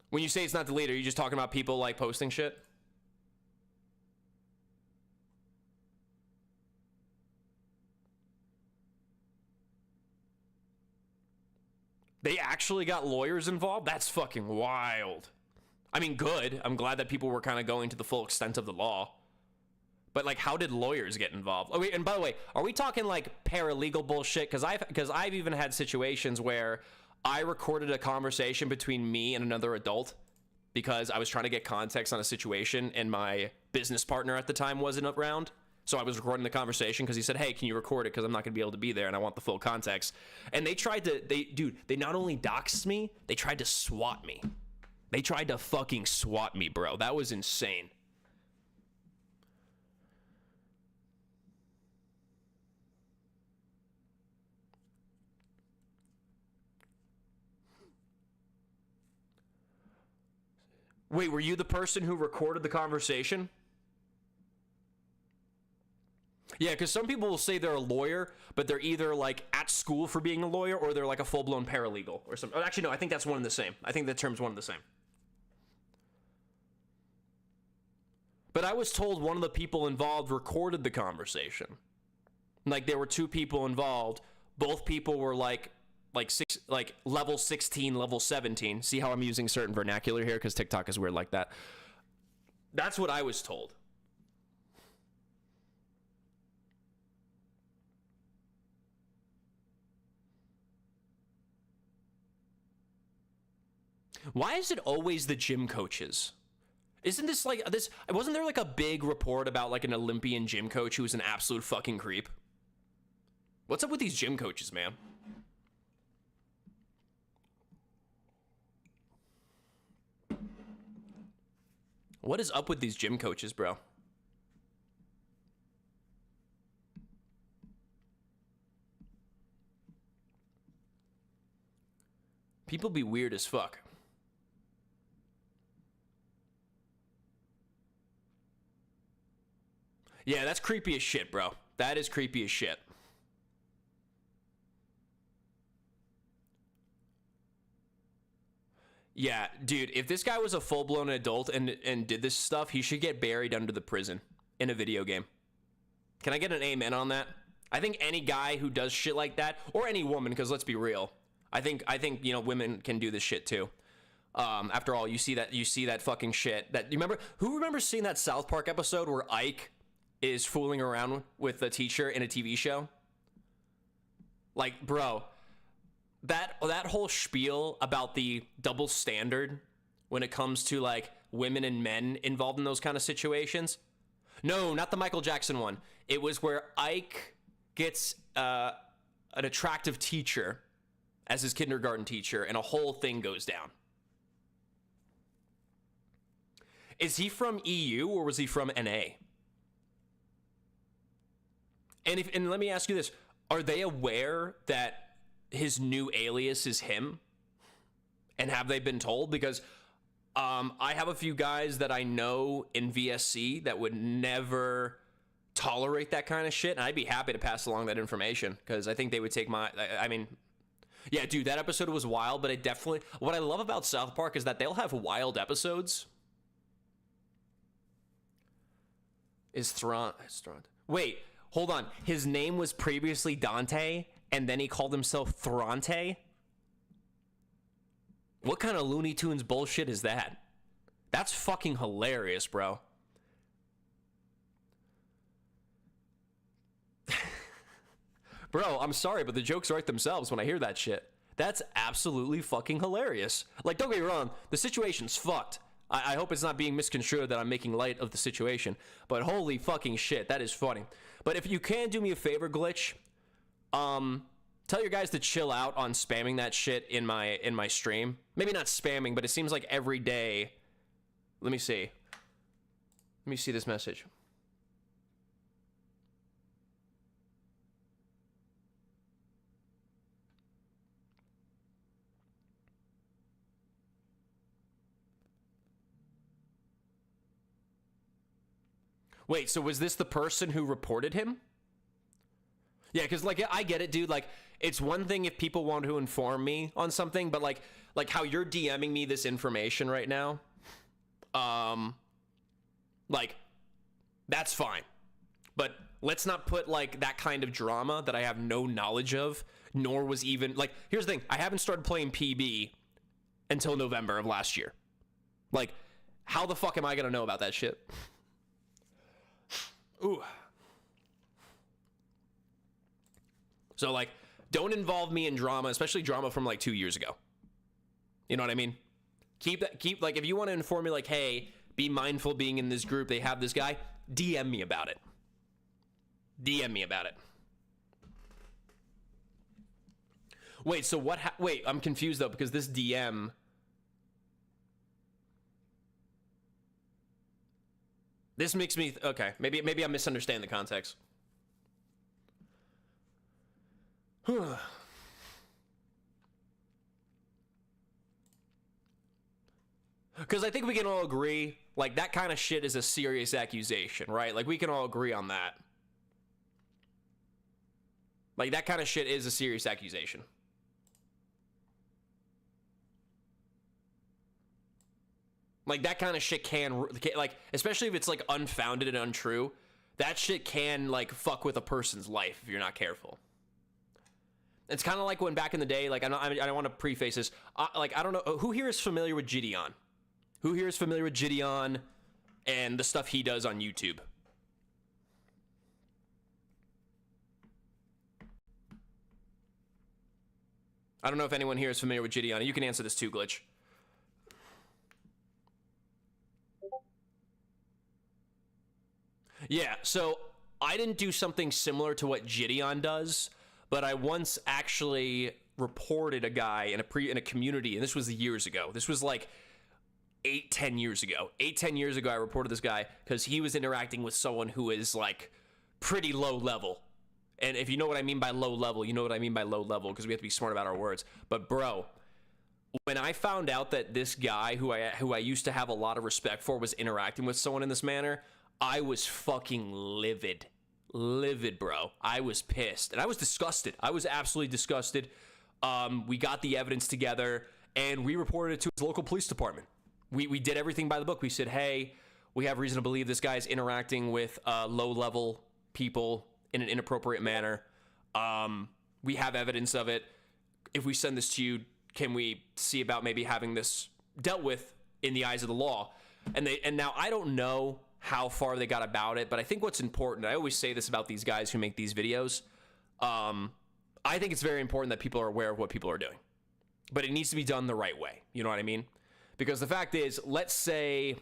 When you say it's not deleted, are you just talking about people, like, posting shit? They actually got lawyers involved? That's fucking wild. I mean, good. I'm glad that people were kind of going to the full extent of the law. But, like, how did lawyers get involved? Oh, wait, and by the way, are we talking, like, paralegal bullshit? Because I've even had situations where I recorded a conversation between me and another adult because I was trying to get context on a situation and my business partner at the time wasn't around. So I was recording the conversation because he said, hey, can you record it? Because I'm not going to be able to be there and I want the full context. And they tried to, they not only doxed me, they tried to swat me. They tried to fucking swat me, bro. That was insane. Wait, were you the person who recorded the conversation? Yeah, because some people will say they're a lawyer, but they're either, like, at school for being a lawyer or they're, like, a full-blown paralegal or something. Actually, no, I think that's one and the same. I think the term's one and the same. But I was told one of the people involved recorded the conversation. Like, there were two people involved. Both people were, like level 16, level 17. See how I'm using certain vernacular here? Because TikTok is weird like that. That's what I was told. Why is it always the gym coaches? Isn't this like this? Wasn't there like a big report about like an Olympian gym coach who was an absolute fucking creep? What's up with these gym coaches, man? What is up with these gym coaches, bro? People be weird as fuck. Yeah, that's creepy as shit, bro. That is creepy as shit. Yeah, dude, if this guy was a full-blown adult and did this stuff, he should get buried under the prison in a video game. Can I get an amen on that? I think any guy who does shit like that, or any woman, because let's be real, I think you know, women can do this shit too. After all, you see that fucking shit. That you remember? Who remembers seeing that South Park episode where Ike is fooling around with the teacher in a TV show? Like, bro, that whole spiel about the double standard when it comes to like women and men involved in those kind of situations. No, not the Michael Jackson one. It was where Ike gets an attractive teacher as his kindergarten teacher, and a whole thing goes down. Is he from EU or was he from NA? And let me ask you this. Are they aware that his new alias is him? And have they been told? Because I have a few guys that I know in VSC that would never tolerate that kind of shit. And I'd be happy to pass along that information because I think they would take I mean, yeah, dude, that episode was wild, but it definitely, what I love about South Park is that they'll have wild episodes. Is Thron? Wait, hold on. His name was previously Dante, and then he called himself Thronte? What kind of Looney Tunes bullshit is that? That's fucking hilarious, bro. Bro, I'm sorry, but the jokes write themselves when I hear that shit. That's absolutely fucking hilarious. Like, don't get me wrong, the situation's fucked. I hope it's not being misconstrued that I'm making light of the situation, but holy fucking shit, that is funny. But if you can do me a favor, Glitch, tell your guys to chill out on spamming that shit in my stream. Maybe not spamming, but it seems like every day. Let me see this message. Wait, so was this the person who reported him? Yeah, because, like, I get it, dude. Like, it's one thing if people want to inform me on something, but, like how you're DMing me this information right now, like, that's fine. But let's not put, like, that kind of drama that I have no knowledge of, nor was even, like, here's the thing. I haven't started playing PB until November of last year. Like, how the fuck am I going to know about that shit? Ooh. So, like, don't involve me in drama, especially drama from, like, 2 years ago. You know what I mean? Keep, like, if you want to inform me, like, hey, be mindful being in this group, they have this guy, DM me about it. DM me about it. Wait, so what, wait, I'm confused, though, because this DM... This makes me, okay, maybe I misunderstand the context. Because I think we can all agree, like, that kind of shit is a serious accusation, right? Like, we can all agree on that. Like, that kind of shit is a serious accusation. Like, that kind of shit can, like, especially if it's, like, unfounded and untrue, that shit can, like, fuck with a person's life if you're not careful. It's kind of like when back in the day, like, I don't want to preface this, like, I don't know, who here is familiar with Gideon? Who here is familiar with Gideon and the stuff he does on YouTube? I don't know if anyone here is familiar with Gideon. You can answer this too, Glitch. Yeah, so I didn't do something similar to what Gideon does, but I once actually reported a guy in a community, and this was years ago. This was like 8-10 years ago. 8-10 years ago, I reported this guy because he was interacting with someone who is, like, pretty low level. And if you know what I mean by low level, you know what I mean by low level, because we have to be smart about our words. But, bro, when I found out that this guy, who I used to have a lot of respect for, was interacting with someone in this manner, I was fucking livid. Livid, bro. I was pissed. And I was disgusted. I was absolutely disgusted. We got the evidence together, and we reported it to his local police department. We did everything by the book. We said, hey, we have reason to believe this guy's interacting with low-level people in an inappropriate manner. We have evidence of it. If we send this to you, can we see about maybe having this dealt with in the eyes of the law? And now I don't know how far they got about it, but I think what's important, I always say this about these guys who make these videos, I think it's very important that people are aware of what people are doing, but it needs to be done the right way. You know what I mean? Because the fact is, let's say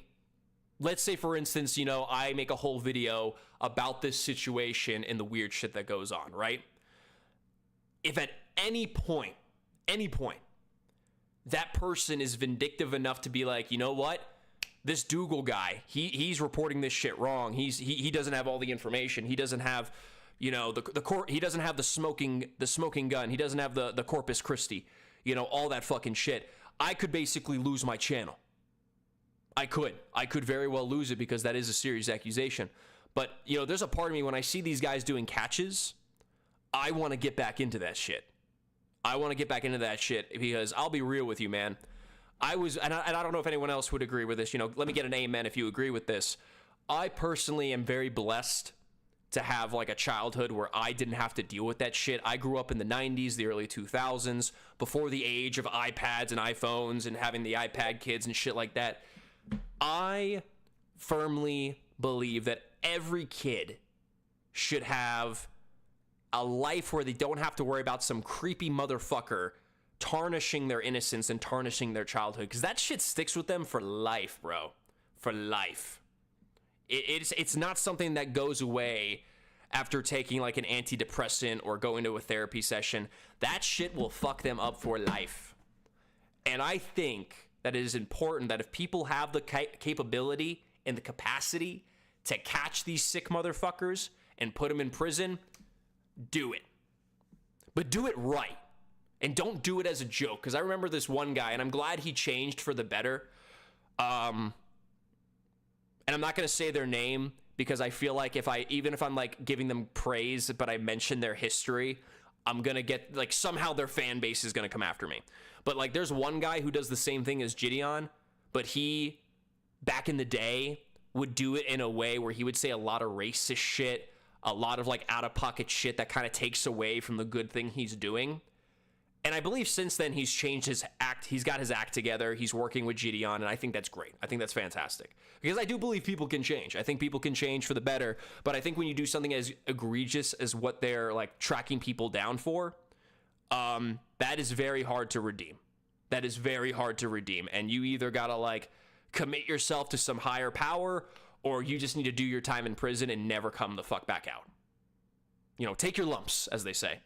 for instance, you know, I make a whole video about this situation and the weird shit that goes on, right? If at any point, that person is vindictive enough to be like, you know what? This Dougal guy, he's reporting this shit wrong. He doesn't have all the information. He doesn't have, you know, he doesn't have the smoking gun. He doesn't have the Corpus Christi, you know, all that fucking shit. I could basically lose my channel. I could very well lose it because that is a serious accusation. But, you know, there's a part of me when I see these guys doing catches, I want to get back into that shit. Because I'll be real with you, man. I don't know if anyone else would agree with this. You know, let me get an amen if you agree with this. I personally am very blessed to have like a childhood where I didn't have to deal with that shit. I grew up in the 90s, the early 2000s, before the age of iPads and iPhones and having the iPad kids and shit like that. I firmly believe that every kid should have a life where they don't have to worry about some creepy motherfucker tarnishing their innocence and tarnishing their childhood, because that shit sticks with them for life, bro. For life. It's not something that goes away after taking like an antidepressant or going to a therapy session. That shit will fuck them up for life. And I think that it is important that if people have the capability and the capacity to catch these sick motherfuckers and put them in prison, do it. But do it right. And don't do it as a joke. Because I remember this one guy, and I'm glad he changed for the better. And I'm not going to say their name because I feel like even if I'm like giving them praise, but I mention their history, I'm going to get like somehow their fan base is going to come after me. But like there's one guy who does the same thing as Gideon, but he back in the day would do it in a way where he would say a lot of racist shit, a lot of like out of pocket shit that kind of takes away from the good thing he's doing. And I believe since then he's changed his act. He's got his act together. He's working with Gideon, and I think that's great. I think that's fantastic. Because I do believe people can change. I think people can change for the better. But I think when you do something as egregious as what they're like tracking people down for, that is very hard to redeem. That is very hard to redeem. And you either gotta like commit yourself to some higher power, or you just need to do your time in prison and never come the fuck back out. You know, take your lumps, as they say.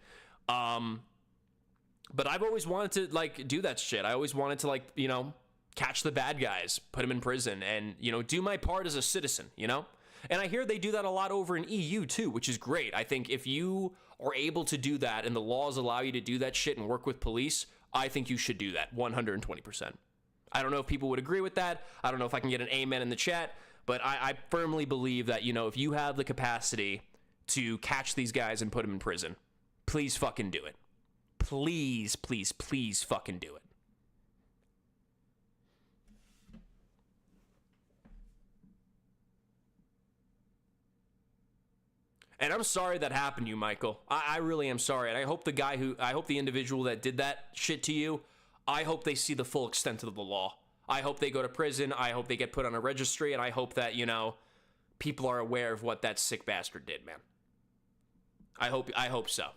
But I've always wanted to like do that shit. I always wanted to like, you know, catch the bad guys, put them in prison, and, you know, do my part as a citizen, you know? And I hear they do that a lot over in EU too, which is great. I think if you are able to do that and the laws allow you to do that shit and work with police, I think you should do that 120%. I don't know if people would agree with that. I don't know if I can get an amen in the chat, but I firmly believe that, you know, if you have the capacity to catch these guys and put them in prison, please fucking do it. Please, please, please fucking do it. And I'm sorry that happened to you, Michael. I really am sorry. And I hope the individual that did that shit to you, I hope they see the full extent of the law. I hope they go to prison. I hope they get put on a registry. And I hope that, you know, people are aware of what that sick bastard did, man. I hope so.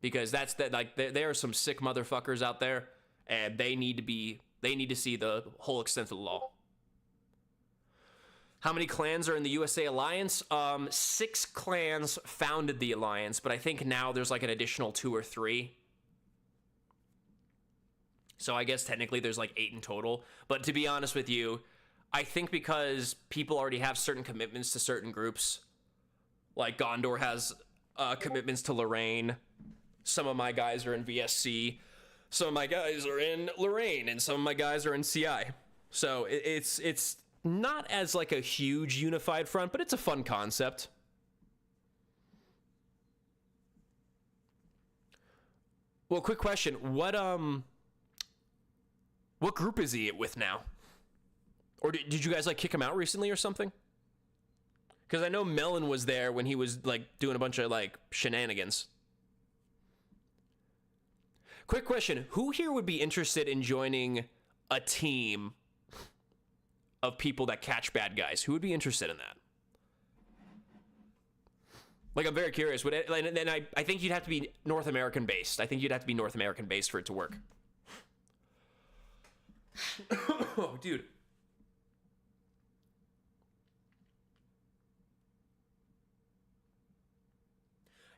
Because that's that, like, there are some sick motherfuckers out there, and they need to see the whole extent of the law. How many clans are in the USA Alliance? 6 clans founded the Alliance, but I think now there's like an additional 2 or 3. So I guess technically there's like 8 in total. But to be honest with you, I think because people already have certain commitments to certain groups, like Gondor has commitments to Lorraine. Some of my guys are in VSC. Some of my guys are in Lorraine, and some of my guys are in CI. So it's not as like a huge unified front, but it's a fun concept. Well, quick question. What group is he with now? Or did you guys like kick him out recently or something? Because I know Melon was there when he was like doing a bunch of like shenanigans. Quick question. Who here would be interested in joining a team of people that catch bad guys? Who would be interested in that? Like, I'm very curious. Would it, and then I think you'd have to be North American based. I think you'd have to be North American based for it to work. Oh, dude.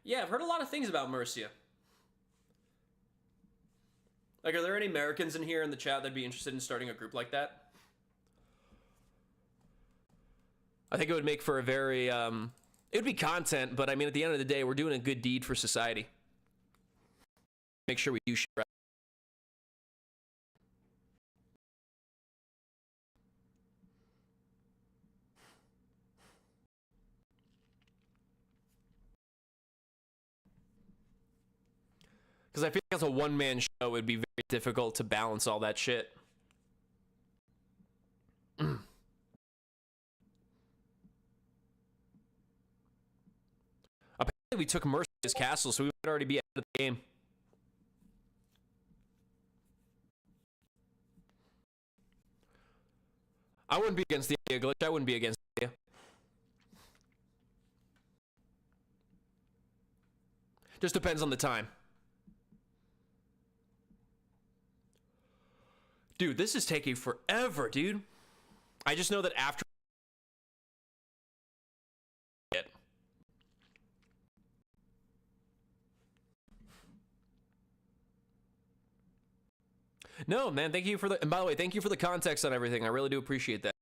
Yeah, I've heard a lot of things about Mercia. Like, are there any Americans in here in the chat that'd be interested in starting a group like that? I think it would make for a very, it would be content, but I mean, at the end of the day, we're doing a good deed for society. Make sure we do shit right. Because I feel like as a one-man show, it would be very difficult to balance all that shit. Apparently we took Mercia's castle, so we might already be out of the game. I wouldn't be against the idea, Glitch. I wouldn't be against the idea. Just depends on the time. Dude, this is taking forever, dude. I just know that after it. No, man, thank you for the, and by the way, thank you for the context on everything. I really do appreciate that.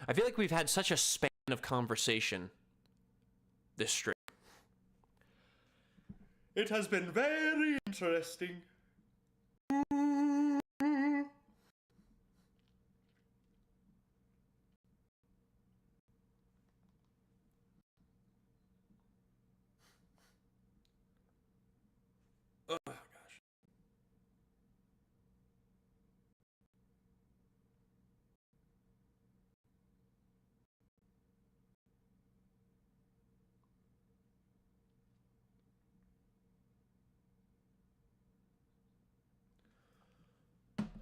I feel like we've had such a span of conversation this stream. It has been very interesting. Oh, gosh.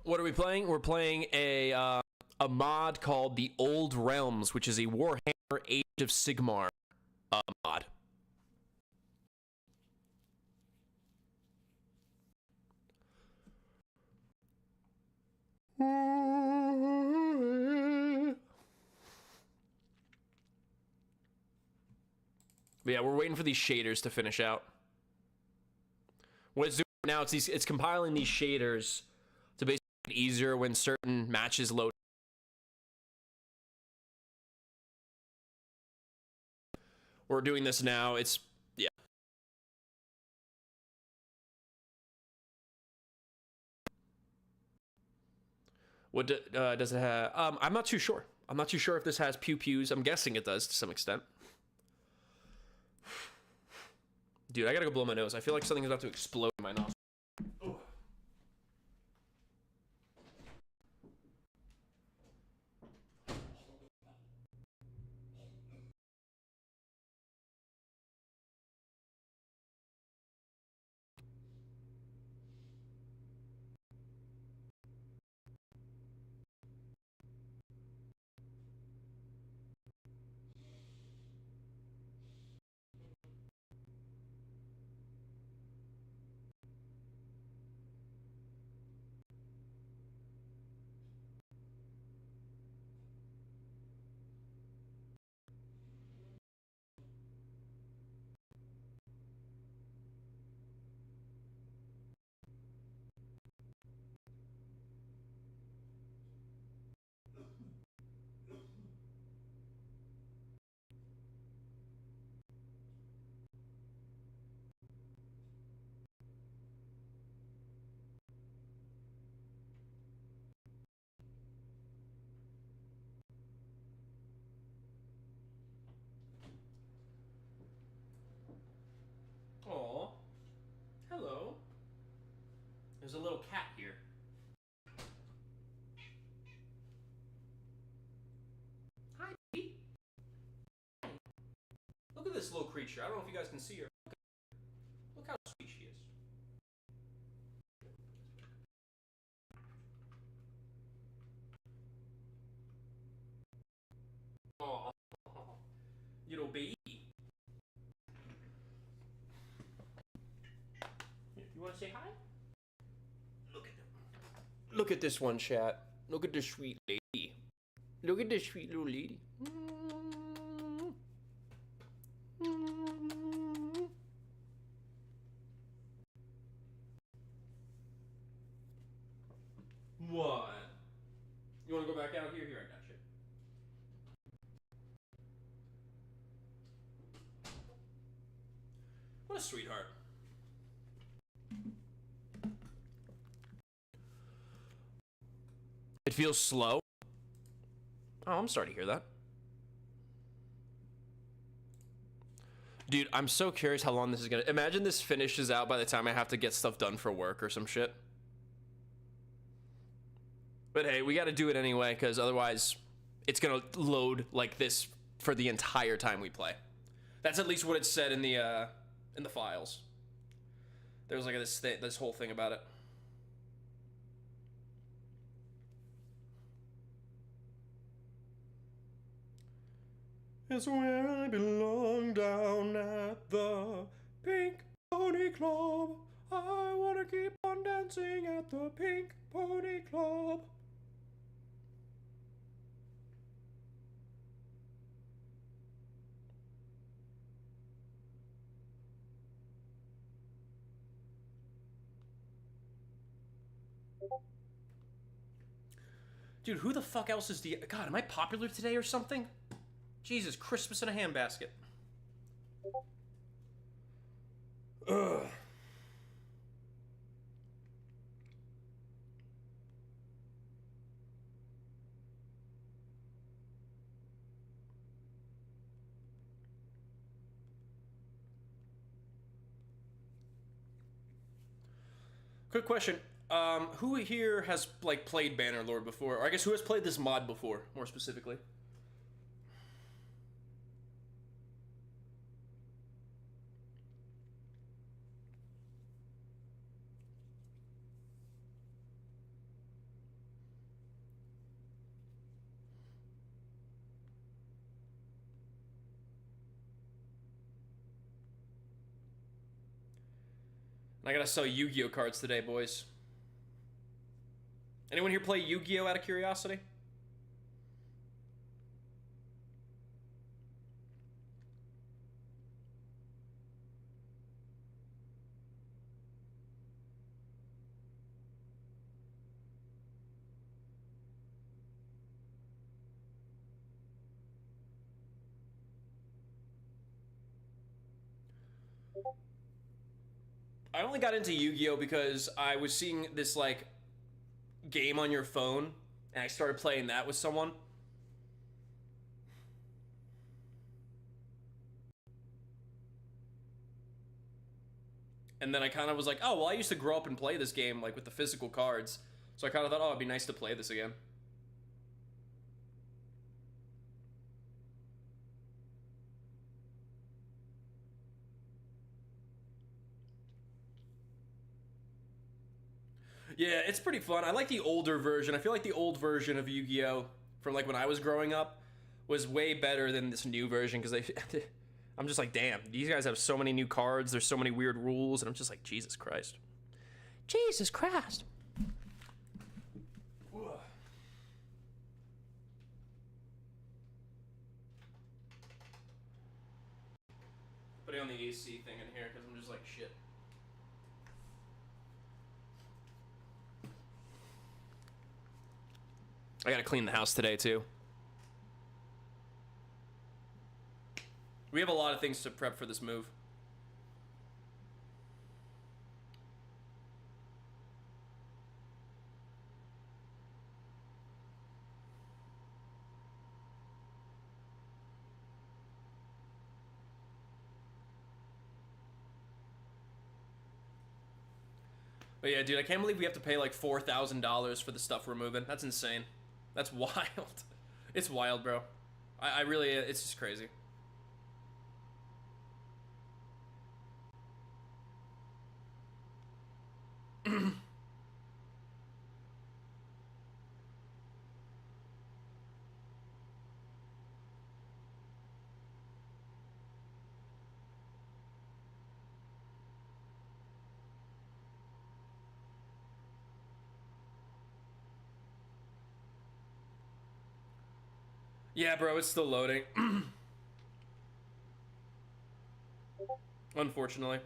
What are we playing? We're playing a mod called The Old Realms, which is a Warhammer Age of Sigmar mod. But yeah, we're waiting for these shaders to finish out. What it's doing now, it's compiling these shaders to basically make it easier when certain matches load. We're doing this now. It's, yeah. What does it have? I'm not too sure. I'm not too sure if this has pew-pews. I'm guessing it does to some extent. Dude, I gotta go blow my nose. I feel like something's about to explode in my nostril. Aw. Hello. There's a little cat here. this little creature. I don't know if you guys can see her. Look how sweet she is. Oh, little baby. You want to say hi? Look at them. Look at this one, chat. Look at this sweet lady. Look at this sweet little lady. What? You want to go back out here? Here, I got you. What a sweetheart. It feels slow. Oh, I'm sorry to hear that. Dude, I'm so curious how long this is gonna... Imagine this finishes out by the time I have to get stuff done for work or some shit. But hey, we gotta do it anyway, because otherwise it's gonna load like this for the entire time we play. That's at least what it said in the files. There was like this whole thing about it. It's where I belong down at the Pink Pony Club. I wanna keep on dancing at the Pink Pony Club. Dude, who the fuck else is the... God, am I popular today or something? Jesus, Christmas in a handbasket. Ugh. Quick question. Who here has, like, played Bannerlord before? Or I guess who has played this mod before, more specifically? I gotta sell Yu-Gi-Oh cards today, boys. Anyone here play Yu-Gi-Oh out of curiosity? I only got into Yu-Gi-Oh because I was seeing this, like, game on your phone, and I started playing that with someone. And then I kind of was like, oh, well, I used to grow up and play this game, like, with the physical cards. So I kind of thought, oh, it'd be nice to play this again. Yeah, it's pretty fun. I like the older version. I feel like the old version of Yu-Gi-Oh! From, like, when I was growing up was way better than this new version, because I'm just like, damn, these guys have so many new cards, there's so many weird rules, and I'm just like, Jesus Christ. Jesus Christ. Putting on the AC thing in here, because I'm just like, shit. I gotta clean the house today, too. We have a lot of things to prep for this move. But yeah, dude, I can't believe we have to pay like $4,000 for the stuff we're moving. That's insane. That's wild. It's wild, bro. I really, it's just crazy. Yeah, bro, it's still loading. Unfortunately.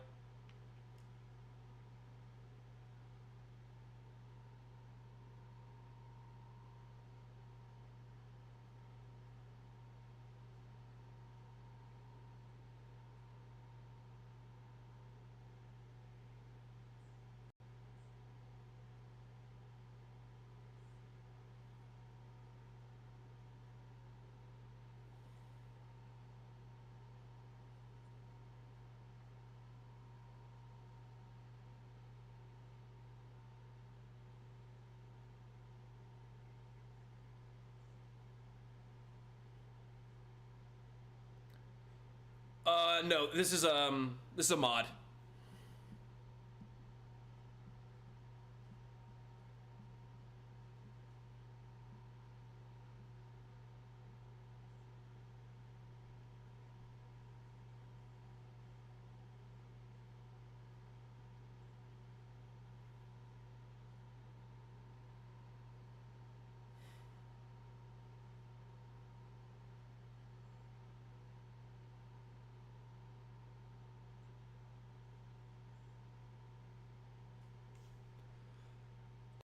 No, this is a mod.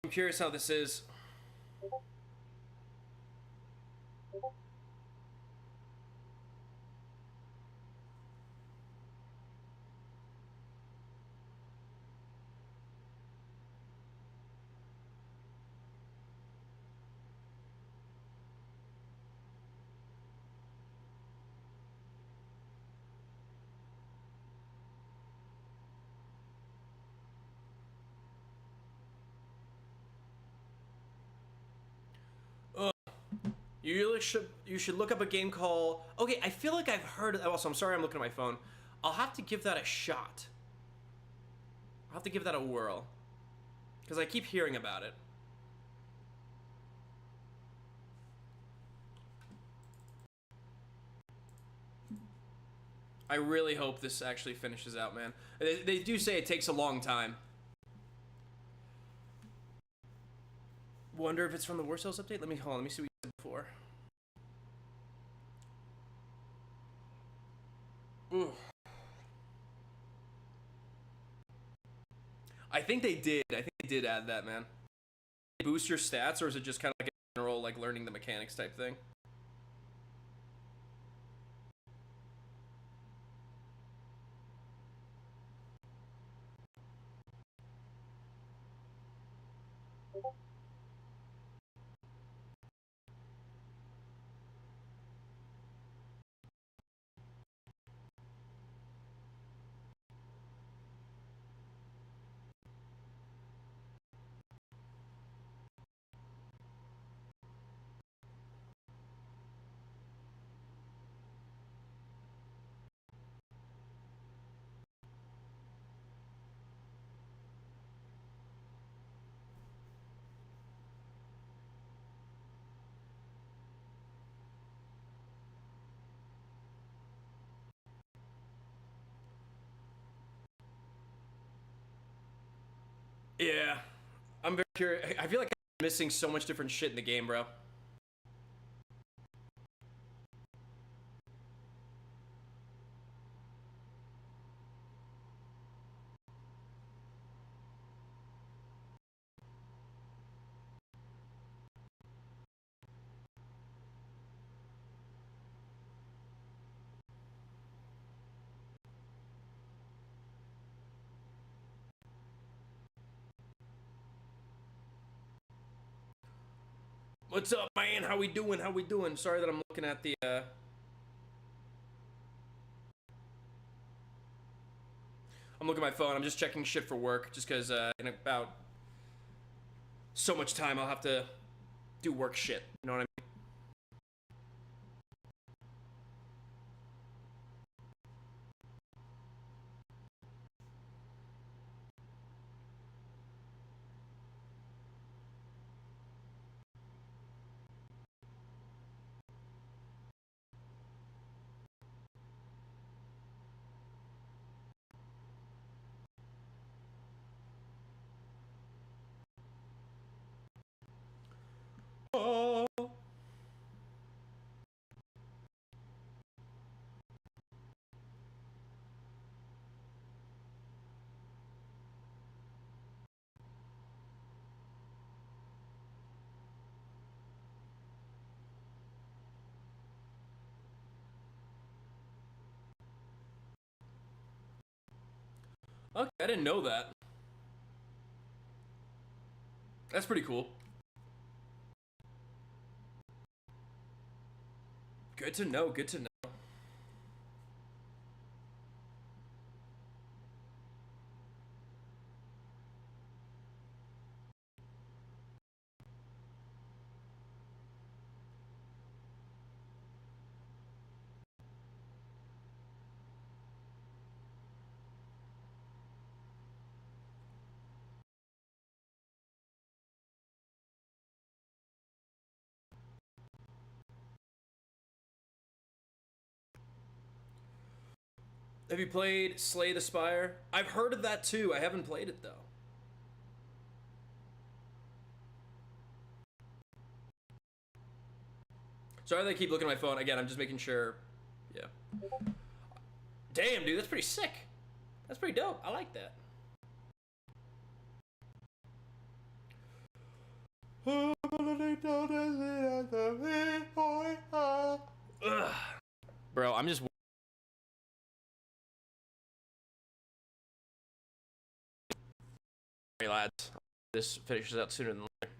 I'm curious how this is. You should look up a game called. Okay, I feel like I've heard. Also, I'm sorry, I'm looking at my phone. I'll have to give that a shot. I'll have to give that a whirl, because I keep hearing about it. I really hope this actually finishes out, man. They do say it takes a long time. Wonder if it's from the War Cells update. Let me hold on. Let me see what you said before. Ooh. I think they did. I think they did add that, man. Boost your stats, or is it just kind of like a general, like, learning the mechanics type thing? Yeah. I'm very curious. I feel like I'm missing so much different shit in the game, bro. What's up, man? How we doing? How we doing? Sorry that I'm looking at the, I'm looking at my phone. I'm just checking shit for work, just because, in about so much time I'll have to do work shit. You know what I mean? Okay, I didn't know that. That's pretty cool. Good to know, good to know. Have you played Slay the Spire? I've heard of that too. I haven't played it though. Sorry that I keep looking at my phone. Again, I'm just making sure. Yeah. Damn, dude, that's pretty sick. That's pretty dope. I like that. Ugh. Bro, I'm just. Sorry, lads. This finishes out sooner than later.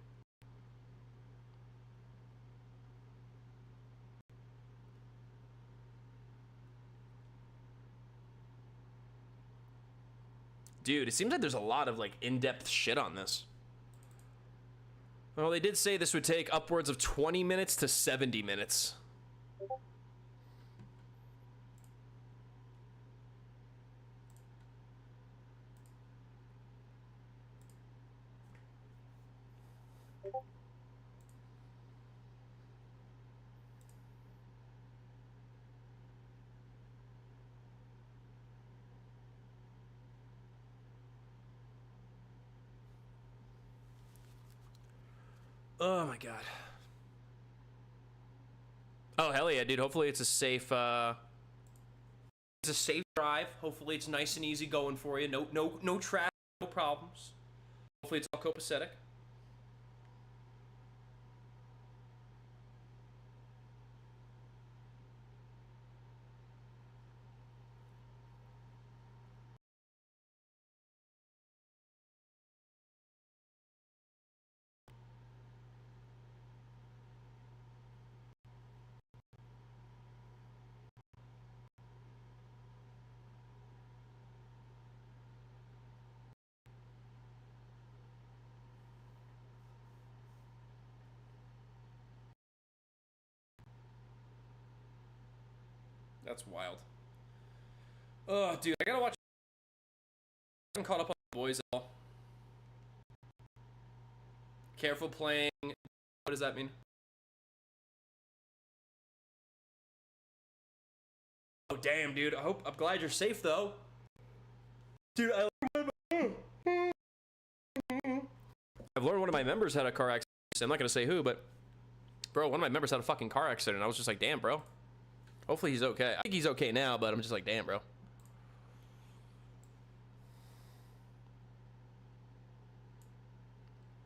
Dude, it seems like there's a lot of like in-depth shit on this. Well, they did say this would take upwards of 20 minutes to 70 minutes. Oh my god. Oh hell yeah, dude. Hopefully it's a safe drive. Hopefully it's nice and easy going for you. No traffic, no problems. Hopefully it's all copacetic. That's wild. Oh, dude, I gotta watch. I haven't caught up on the boys at all. Careful playing. What does that mean? Oh damn, dude. I'm glad you're safe though. Dude, I've learned one of my members had a car accident. I'm not gonna say who, but bro, one of my members had a fucking car accident. I was just like, damn, bro. Hopefully he's okay. I think he's okay now, but I'm just like, damn, bro.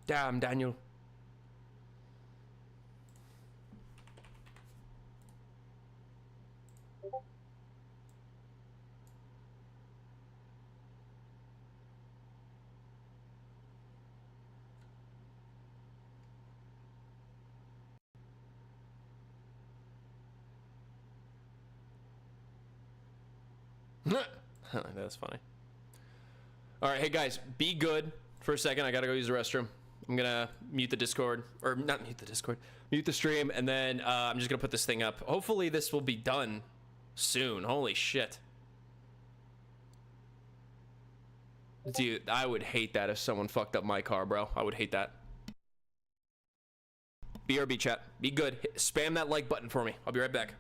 Damn, Daniel. That's funny. All right, hey guys, be good for a second. I gotta go use the restroom. I'm gonna mute the Discord, or not mute the Discord, mute the stream, and then I'm just gonna put this thing up. Hopefully this will be done soon. Holy shit. Dude, I would hate that if someone fucked up my car, bro. I would hate that. BRB chat, be good. Spam that like button for me. I'll be right back.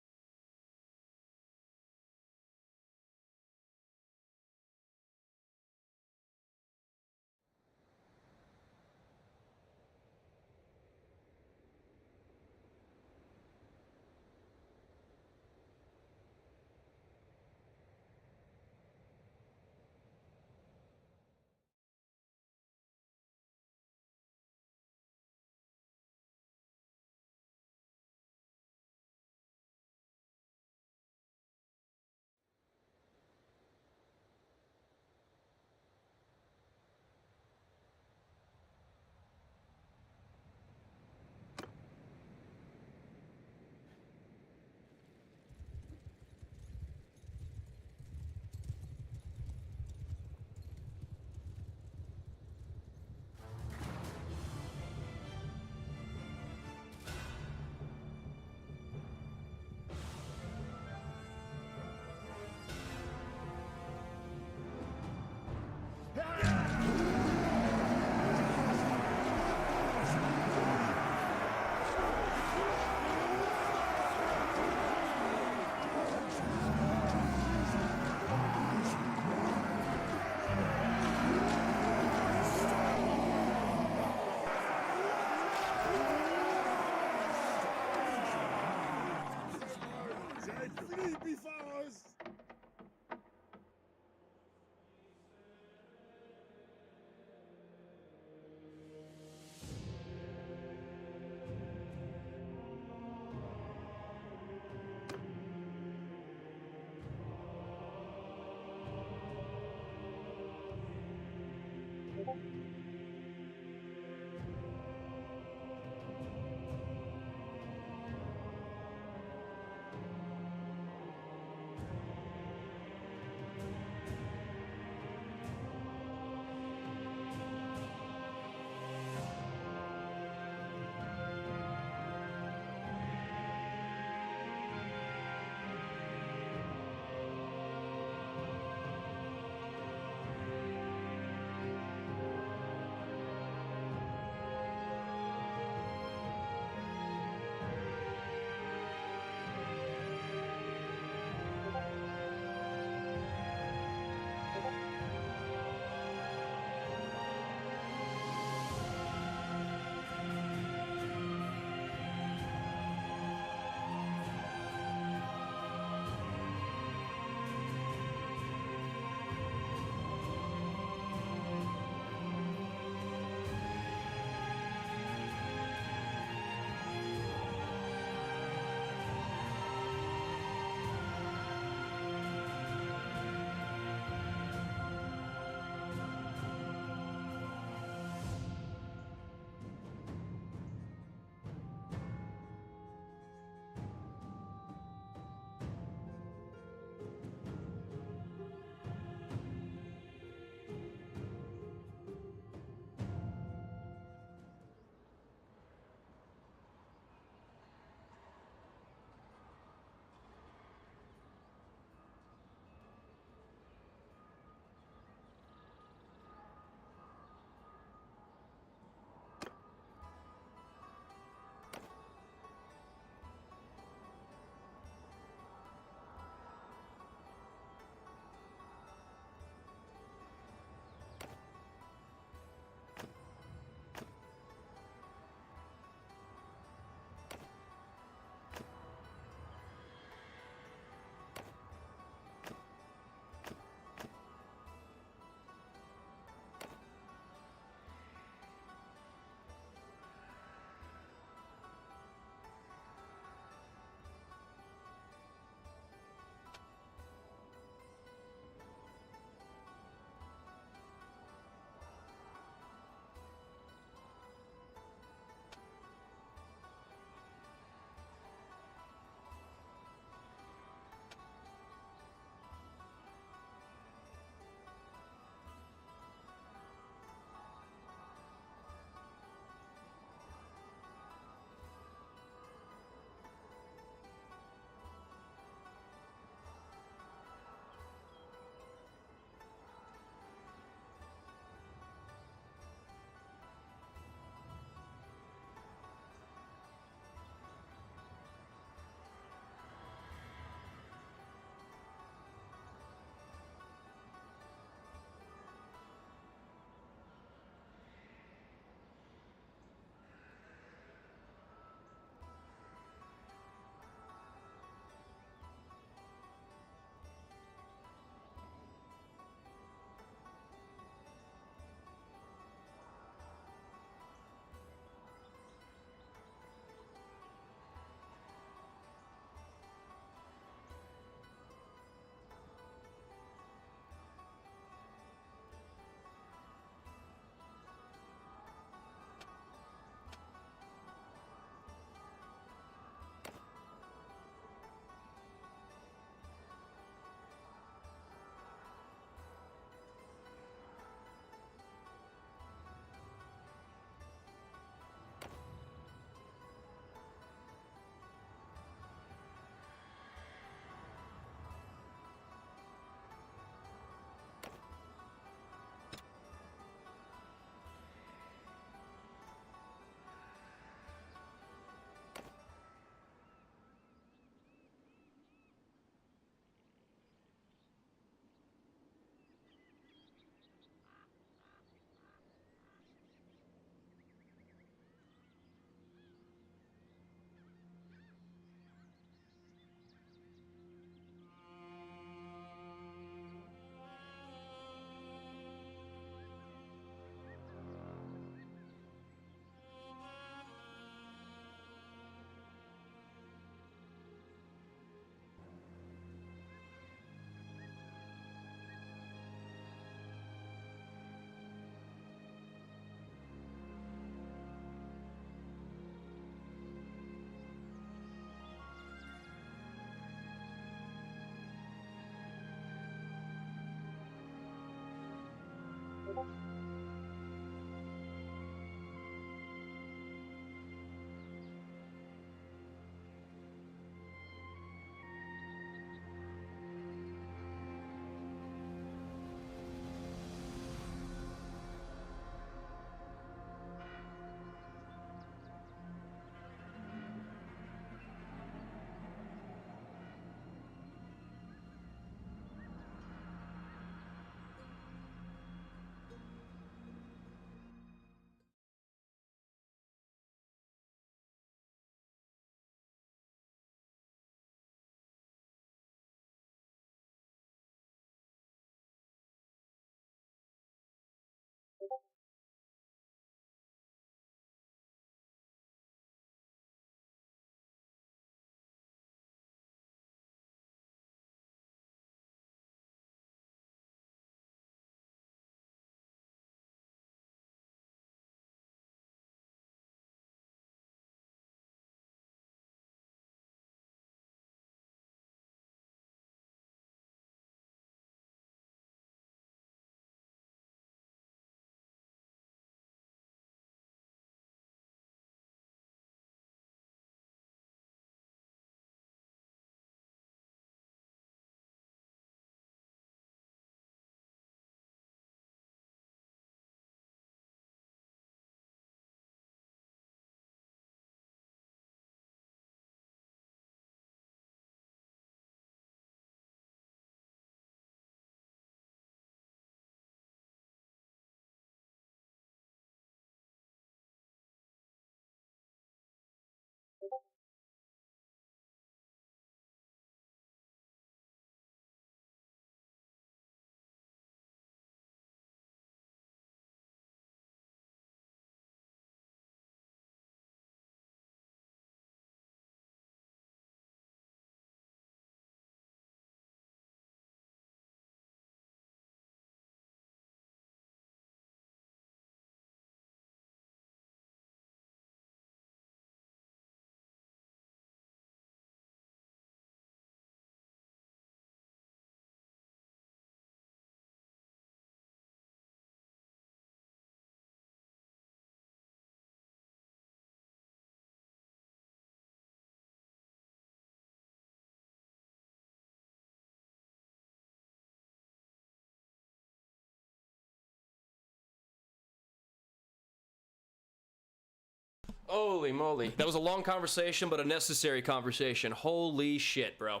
Holy moly. That was a long conversation, but a necessary conversation. Holy shit, bro.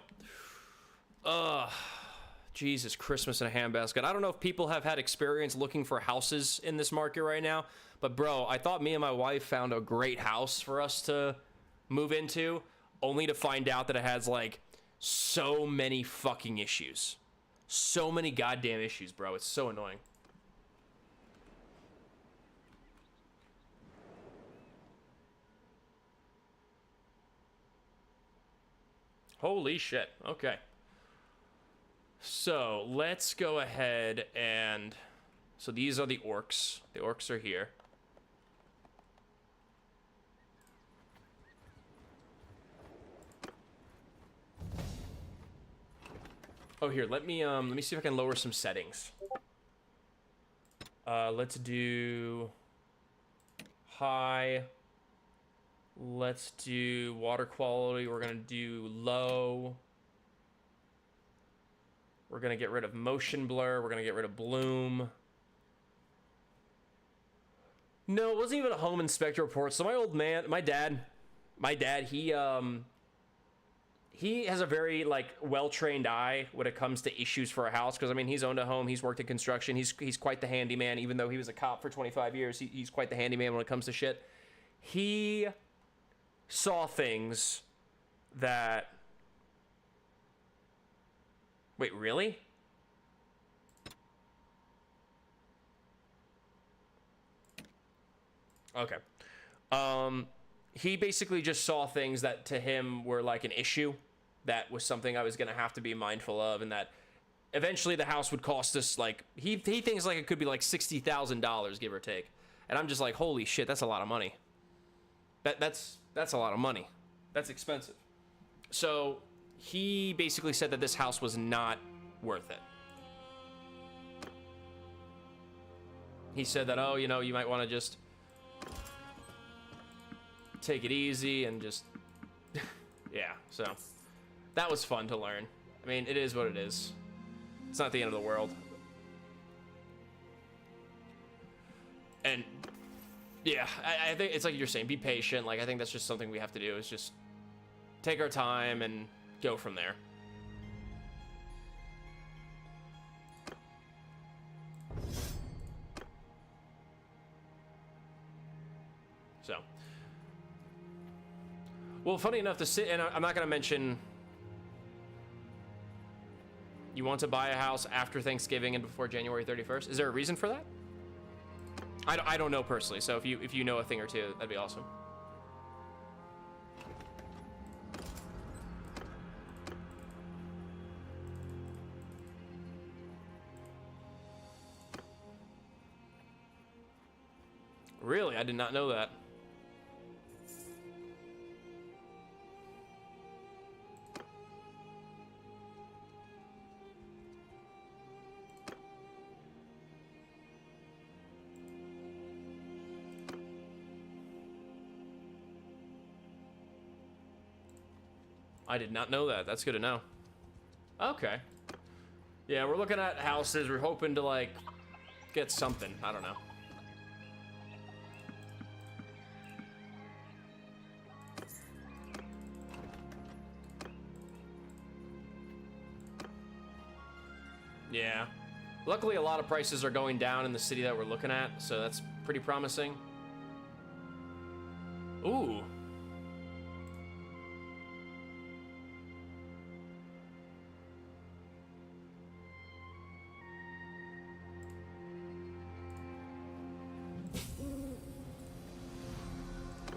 Ugh. Jesus, Christmas in a handbasket. I don't know if people have had experience looking for houses in this market right now, but bro, I thought me and my wife found a great house for us to move into, only to find out that it has like so many fucking issues. So many goddamn issues, bro. It's so annoying. Holy shit. Okay. So let's go ahead and... So these are the orcs. The orcs are here. Oh, here, let me see if I can lower some settings. Let's do high. Let's do water quality. We're gonna do low. We're gonna get rid of motion blur. We're gonna get rid of bloom. No, it wasn't even a home inspector report. So my old man, my dad, he has a very like well-trained eye when it comes to issues for a house. Because I mean, he's owned a home, he's worked in construction, he's quite the handyman. Even though he was a cop for 25 years, he's quite the handyman when it comes to shit. He saw things that... Wait, really? Okay. He basically just saw things that to him were like an issue. That was something I was gonna have to be mindful of, and that eventually the house would cost us like he thinks like it could be like $60,000 give or take, and I'm just like, holy shit, that's a lot of money. That's a lot of money. That's expensive. So he basically said that this house was not worth it. He said that, oh, you know, you might want to just take it easy and just yeah, so that was fun to learn. I mean, it is what it is. It's not the end of the world. And yeah, I think it's like you're saying, be patient. Like, I think that's just something we have to do, is just take our time and go from there. So, well, funny enough, to sit, and I'm not going to mention, you want to buy a house after Thanksgiving and before January 31st? Is there a reason for that? I don't know personally, so if you know a thing or two, that'd be awesome. Really? I did not know that. I did not know that. That's good to know. Okay. Yeah, we're looking at houses. We're hoping to, like, get something. I don't know. Yeah. Luckily, a lot of prices are going down in the city that we're looking at, so that's pretty promising. Ooh.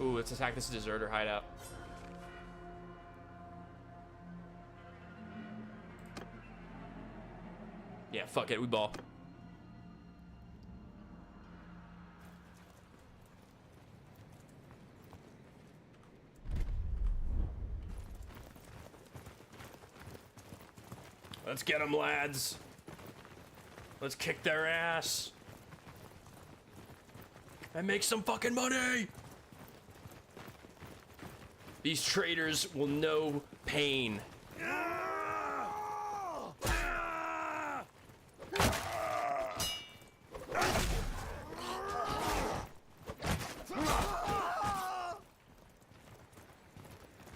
Ooh, let's attack this deserter hideout. Yeah, fuck it, we ball. Let's get them, lads. Let's kick their ass. And make some fucking money! These traitors will know pain.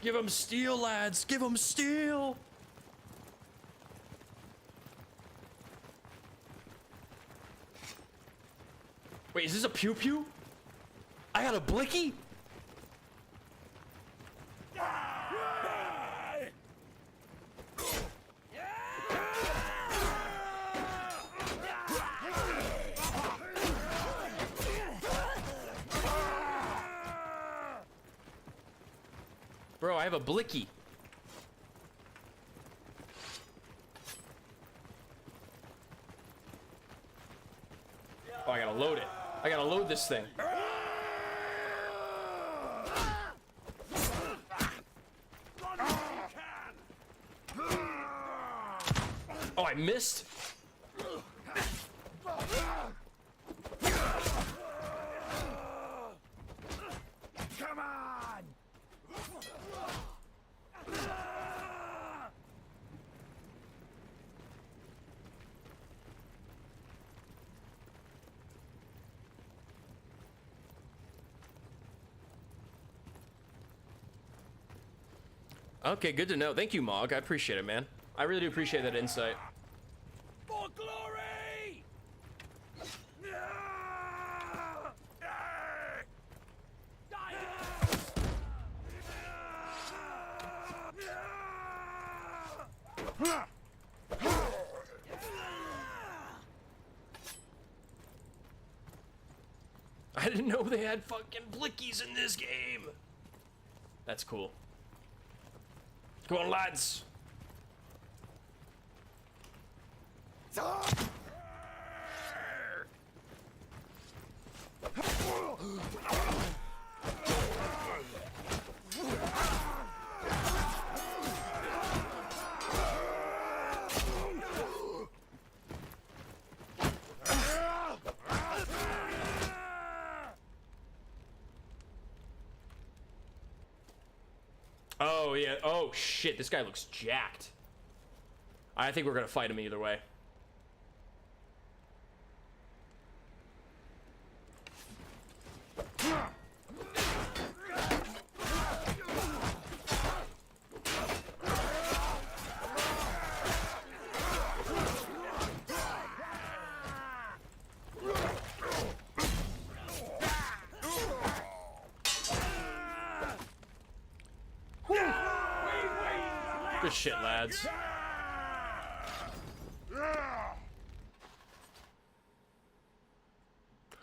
Give him steel, lads. Give him steel. Wait, is this a pew pew? I got a blicky? Bro, I have a blicky. Oh, I gotta load it. I gotta load this thing. Oh, I missed. Come on! Okay, good to know. Thank you, Mog. I appreciate it, man. I really do appreciate that insight. For glory! I didn't know they had fucking blickies in this game. That's cool. Come on, lads. Oh, yeah. Oh, shit. This guy looks jacked. I think we're going to fight him either way. Good shit, lads.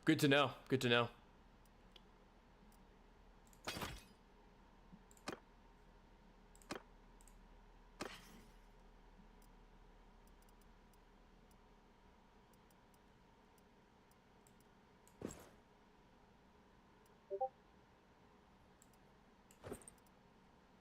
Good to know. Good to know.